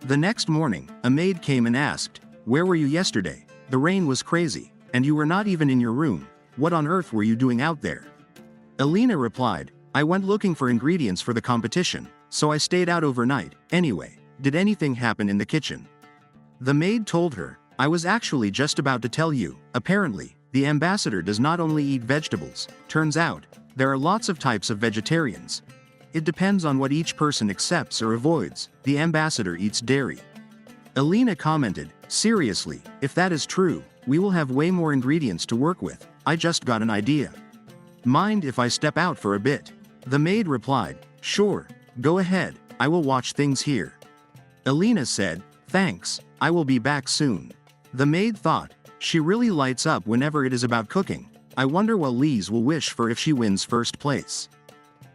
[SPEAKER 1] The next morning, a maid came and asked, where were you yesterday? The rain was crazy, and you were not even in your room. What on earth were you doing out there? Alina replied, I went looking for ingredients for the competition, so I stayed out overnight. Anyway, did anything happen in the kitchen? The maid told her, I was actually just about to tell you. Apparently, the ambassador does not only eat vegetables. Turns out, there are lots of types of vegetarians. It depends on what each person accepts or avoids. The ambassador eats dairy. Alina commented, seriously, if that is true, we will have way more ingredients to work with. I just got an idea. Mind if I step out for a bit? The maid replied, sure, go ahead, I will watch things here. Alina said, thanks, I will be back soon. The maid thought, she really lights up whenever it is about cooking. I wonder what Lise will wish for if she wins first place.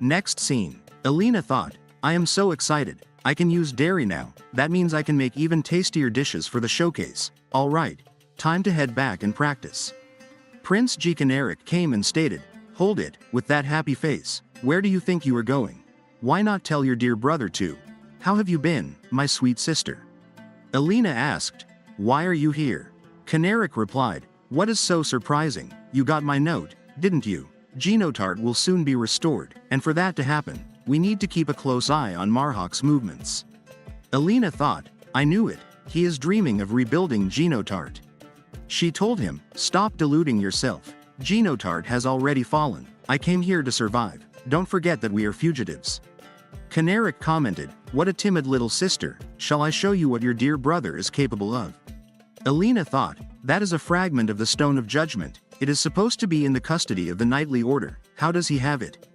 [SPEAKER 1] Next scene. Alina thought, I am so excited. I can use dairy now. That means I can make even tastier dishes for the showcase. Alright, time to head back and practice. Prince Jikaneric came and stated, hold it, with that happy face. Where do you think you are going? Why not tell your dear brother too? How have you been, my sweet sister? Alina asked, why are you here? Caneric replied, what is so surprising? You got my note, didn't you? Genotart will soon be restored, and for that to happen, we need to keep a close eye on Marhawk's movements. Alina thought, I knew it, he is dreaming of rebuilding Genotart. She told him, stop deluding yourself. Genotart has already fallen. I came here to survive. Don't forget that we are fugitives. Caneric commented, what a timid little sister. Shall I show you what your dear brother is capable of? Alina thought, that is a fragment of the Stone of Judgment. It is supposed to be in the custody of the Knightly Order. How does he have it?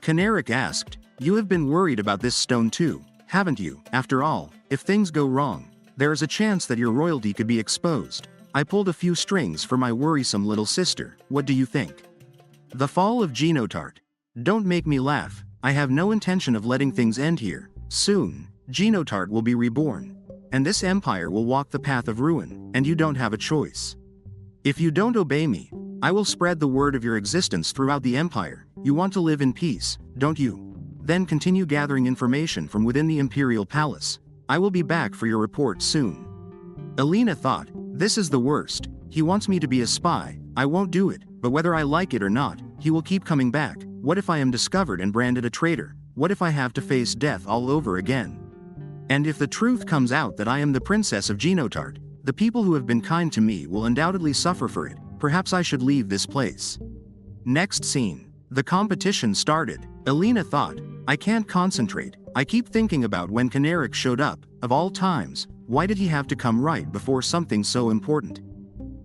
[SPEAKER 1] Caneric asked, you have been worried about this stone too, haven't you? After all, if things go wrong, there is a chance that your royalty could be exposed. I pulled a few strings for my worrisome little sister. What do you think? The fall of Genotart. Don't make me laugh. I have no intention of letting things end here. Soon, Genotart will be reborn. And this empire will walk the path of ruin, and you don't have a choice. If you don't obey me, I will spread the word of your existence throughout the empire. You want to live in peace, don't you? Then continue gathering information from within the Imperial Palace. I will be back for your report soon. Alina thought, this is the worst. He wants me to be a spy. I won't do it, but whether I like it or not, he He will keep coming back. What if I am discovered and branded a traitor? What if I have to face death all over again? And if the truth comes out that I am the princess of Genotart, the people who have been kind to me will undoubtedly suffer for it. Perhaps I should leave this place. Next scene. The competition started. Alina thought, I can't concentrate. I keep thinking about when Canarik showed up. Of all times, why did he have to come right before something so important?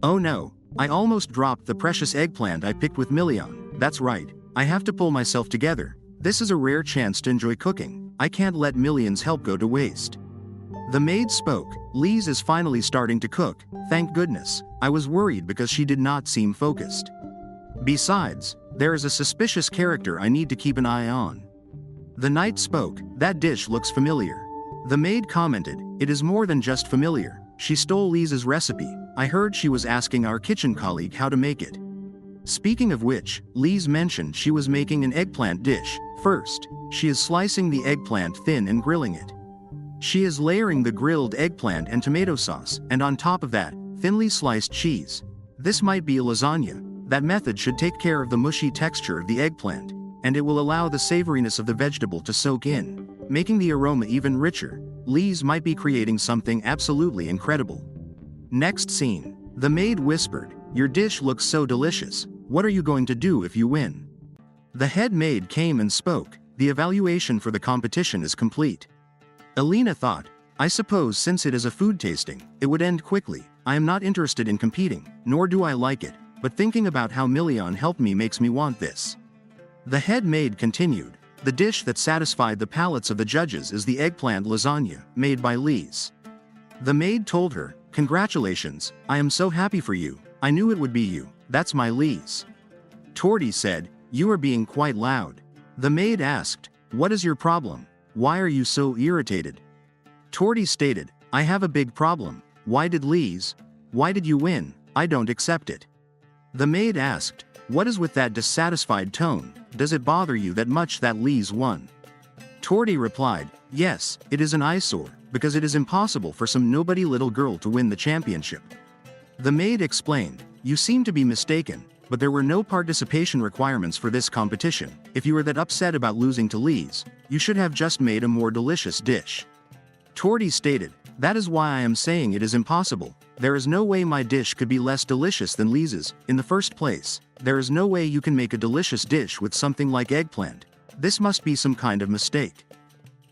[SPEAKER 1] Oh no, I almost dropped the precious eggplant I picked with Million. That's right, I have to pull myself together. This is a rare chance to enjoy cooking. I can't let Million's help go to waste. The maid spoke. Lise is finally starting to cook. Thank goodness. I was worried because she did not seem focused. Besides, there is a suspicious character I need to keep an eye on. The knight spoke. That dish looks familiar. The maid commented, it is more than just familiar. She stole Lise's recipe. I heard she was asking our kitchen colleague how to make it. Speaking of which, Lise mentioned she was making an eggplant dish. First, she is slicing the eggplant thin and grilling it. She is layering the grilled eggplant and tomato sauce, and on top of that, thinly sliced cheese. This might be a lasagna. That method should take care of the mushy texture of the eggplant, and it will allow the savoriness of the vegetable to soak in, making the aroma even richer. Lise might be creating something absolutely incredible. Next scene. The maid whispered, your dish looks so delicious. What are you going to do if you win? The head maid came and spoke. The evaluation for the competition is complete. Alina thought, I suppose since it is a food tasting, it would end quickly. I am not interested in competing, nor do I like it, but thinking about how Million helped me makes me want this. The head maid continued, the dish that satisfied the palates of the judges is the eggplant lasagna, made by Lise. The maid told her, congratulations, I am so happy for you. I knew it would be you. That's my Lise. Torty said, you are being quite loud. The maid asked, what is your problem? Why are you so irritated? Torty stated, I have a big problem. Why did you win? I don't accept it. The maid asked, what is with that dissatisfied tone? Does it bother you that much that Lise won? Torty replied, yes, it is an eyesore, because it is impossible for some nobody little girl to win the championship. The maid explained, you seem to be mistaken, but there were no participation requirements for this competition. If you were that upset about losing to Lise, you should have just made a more delicious dish. Torty stated, that is why I am saying it is impossible. There is no way my dish could be less delicious than Lise's. In the first place, there is no way you can make a delicious dish with something like eggplant. This must be some kind of mistake.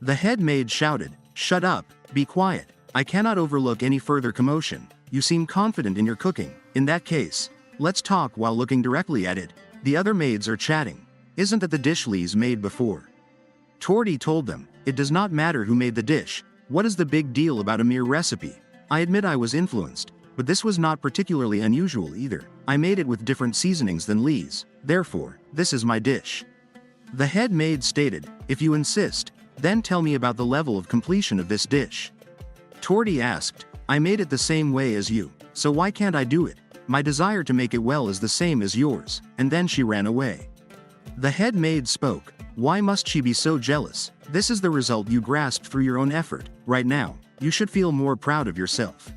[SPEAKER 1] The head maid shouted, shut up, be quiet. I cannot overlook any further commotion. You seem confident in your cooking. In that case, let's talk while looking directly at it. The other maids are chatting. Isn't that the dish Lise made before? Torty told them, it does not matter who made the dish. What is the big deal about a mere recipe? I admit I was influenced, but this was not particularly unusual either. I made it with different seasonings than Lise. Therefore, this is my dish. The head maid stated, if you insist, then tell me about the level of completion of this dish. Torty asked, I made it the same way as you, so why can't I do it? My desire to make it well is the same as yours, and then she ran away. The head maid spoke, why must she be so jealous? This is the result you grasped through your own effort. Right now, you should feel more proud of yourself.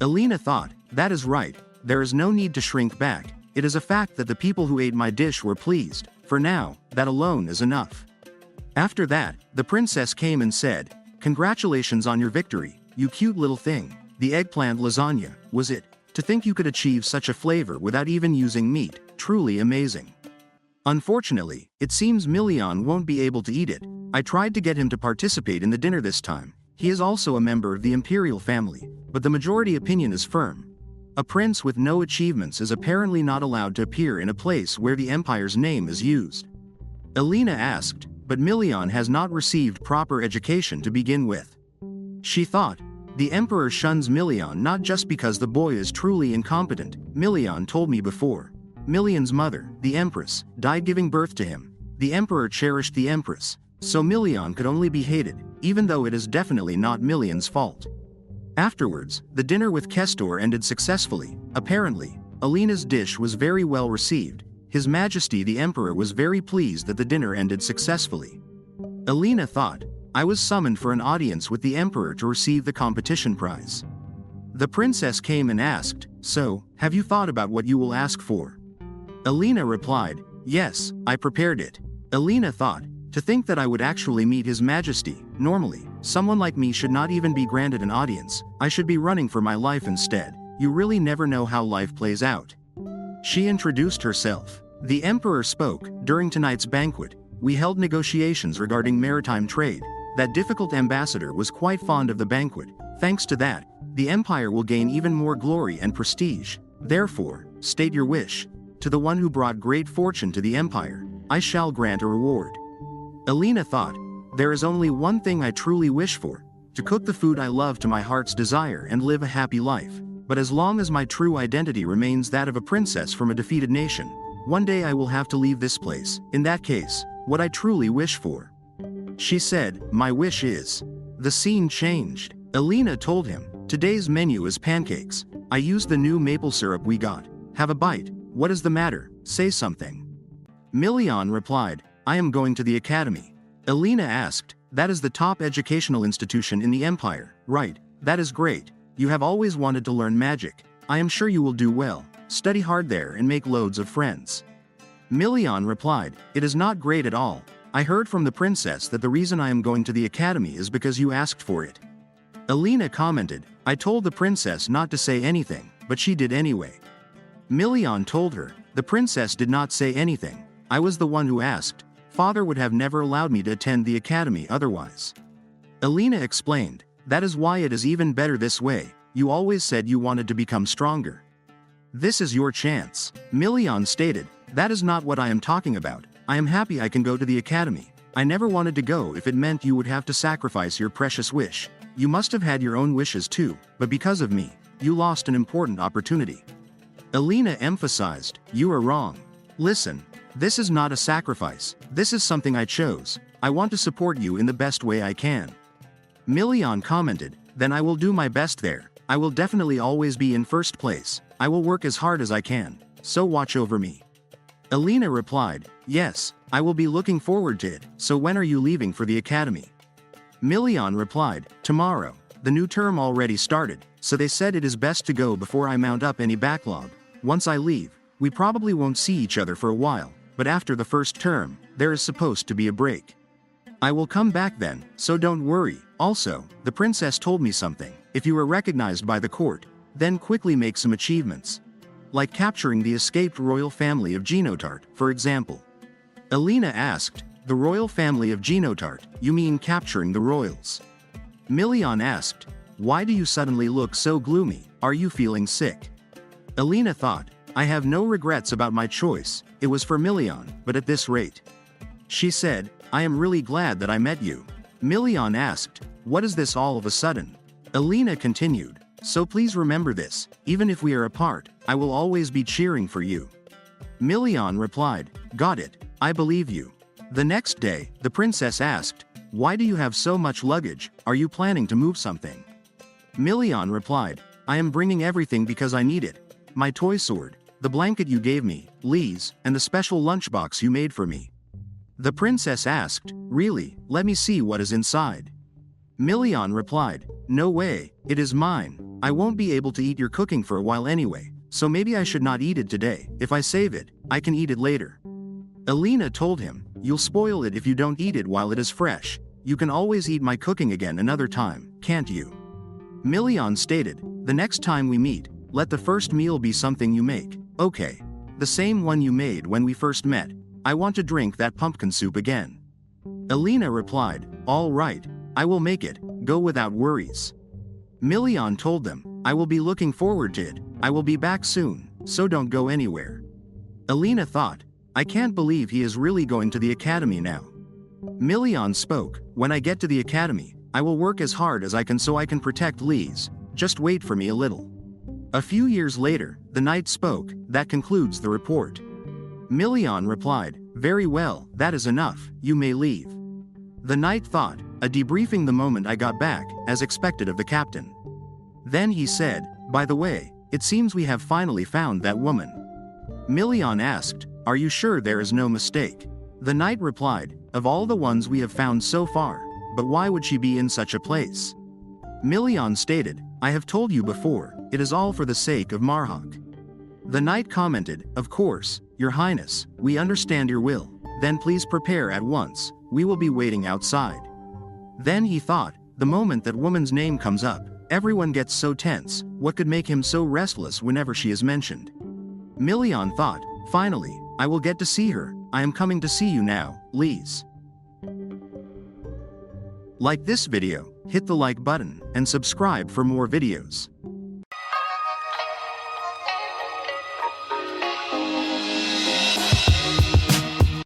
[SPEAKER 1] Alina thought, that is right, there is no need to shrink back. It is a fact that the people who ate my dish were pleased. For now, that alone is enough. After that, the princess came and said, congratulations on your victory, you cute little thing. The eggplant lasagna, was it? To think you could achieve such a flavor without even using meat, truly amazing. Unfortunately, it seems Million won't be able to eat it. I tried to get him to participate in the dinner this time. He is also a member of the imperial family, but the majority opinion is firm. A prince with no achievements is apparently not allowed to appear in a place where the empire's name is used. Alina asked, but Million has not received proper education to begin with. She thought, the emperor shuns Million not just because the boy is truly incompetent. Million told me before. Million's mother, the empress, died giving birth to him. The emperor cherished the empress, so Million could only be hated, even though it is definitely not Million's fault. Afterwards, the dinner with Kestor ended successfully. Apparently, Alina's dish was very well received. His Majesty the Emperor was very pleased that the dinner ended successfully. Alina thought, I was summoned for an audience with the Emperor to receive the competition prize. The princess came and asked, so, have you thought about what you will ask for? Alina replied, Yes, I prepared it. Alina thought, to think that I would actually meet His Majesty. Normally, someone like me should not even be granted an audience. I should be running for my life instead. You really never know how life plays out. She introduced herself. The emperor spoke. During tonight's banquet, we held negotiations regarding maritime trade. That difficult ambassador was quite fond of the banquet. Thanks to that, the empire will gain even more glory and prestige. Therefore, state your wish. To the one who brought great fortune to the empire, I shall grant a reward. Alina thought, there is only one thing I truly wish for, to cook the food I love to my heart's desire and live a happy life. But as long as my true identity remains that of a princess from a defeated nation, one day I will have to leave this place. In that case, what I truly wish for. She said, my wish is. The scene changed. Alina told him, today's menu is pancakes. I used the new maple syrup we got. Have a bite. What is the matter? Say something. Milian replied, I am going to the academy. Alina asked, that is the top educational institution in the empire, right? That is great. You have always wanted to learn magic. I am sure you will do well. Study hard there and make loads of friends. Milian replied, it is not great at all. I heard from the princess that the reason I am going to the academy is because you asked for it. Alina commented, I told the princess not to say anything, but she did anyway. Milian told her, the princess did not say anything. I was the one who asked. Father would have never allowed me to attend the academy otherwise. Alina explained, that is why it is even better this way. You always said you wanted to become stronger. This is your chance. Milian stated, that is not what I am talking about. I am happy I can go to the academy. I never wanted to go if it meant you would have to sacrifice your precious wish. You must have had your own wishes too, but because of me, you lost an important opportunity. Alina emphasized, you are wrong. Listen, this is not a sacrifice. This is something I chose. I want to support you in the best way I can. Milian commented, then I will do my best there. I will definitely always be in first place. I will work as hard as I can. So watch over me. Alina replied, yes, I will be looking forward to it. So when are you leaving for the academy? Milian replied, tomorrow. The new term already started, so they said it is best to go before I mount up any backlog. Once I leave, we probably won't see each other for a while, but after the first term, there is supposed to be a break. I will come back then, so don't worry. Also, the princess told me something. If you are recognized by the court, then quickly make some achievements. Like capturing the escaped royal family of Genotart, for example. Alina asked, the royal family of Genotart, you mean capturing the royals? Milian asked, why do you suddenly look so gloomy? Are you feeling sick? Alina thought, I have no regrets about my choice. It was for Milian, but at this rate. She said, I am really glad that I met you. Milian asked, what is this all of a sudden? Alina continued, so please remember this, even if we are apart, I will always be cheering for you. Milian replied, got it, I believe you. The next day, the princess asked, why do you have so much luggage? Are you planning to move something? Milian replied, I am bringing everything because I need it. My toy sword, the blanket you gave me, Lee's, and the special lunchbox you made for me. The princess asked, really, let me see what is inside. Milian replied, no way, it is mine. I won't be able to eat your cooking for a while anyway, so maybe I should not eat it today. If I save it, I can eat it later. Alina told him, you'll spoil it if you don't eat it while it is fresh. You can always eat my cooking again another time, can't you? Milian stated, the next time we meet, let the first meal be something you make. Okay. The same one you made when we first met. I want to drink that pumpkin soup again. Alina replied, all right, I will make it, go without worries. Milian told them, I will be looking forward to it. I will be back soon, so don't go anywhere. Alina thought, I can't believe he is really going to the academy now. Milian spoke, when I get to the academy, I will work as hard as I can so I can protect Lee's. Just wait for me a little. A few years later, the knight spoke, that concludes the report. Milian replied, very well, that is enough, you may leave. The knight thought, a debriefing the moment I got back, as expected of the captain. Then he said, by the way, it seems we have finally found that woman. Milian asked, are you sure there is no mistake? The knight replied, of all the ones we have found so far, but why would she be in such a place? Milian stated, I have told you before, it is all for the sake of Marhawk. The knight commented, "Of course, your highness, we understand your will. Then please prepare at once, we will be waiting outside." Then he thought, the moment that woman's name comes up, everyone gets so tense, what could make him so restless whenever she is mentioned? Million thought, "Finally, I will get to see her, I am coming to see you now, Lise." Like this video, hit the like button, and subscribe for more videos.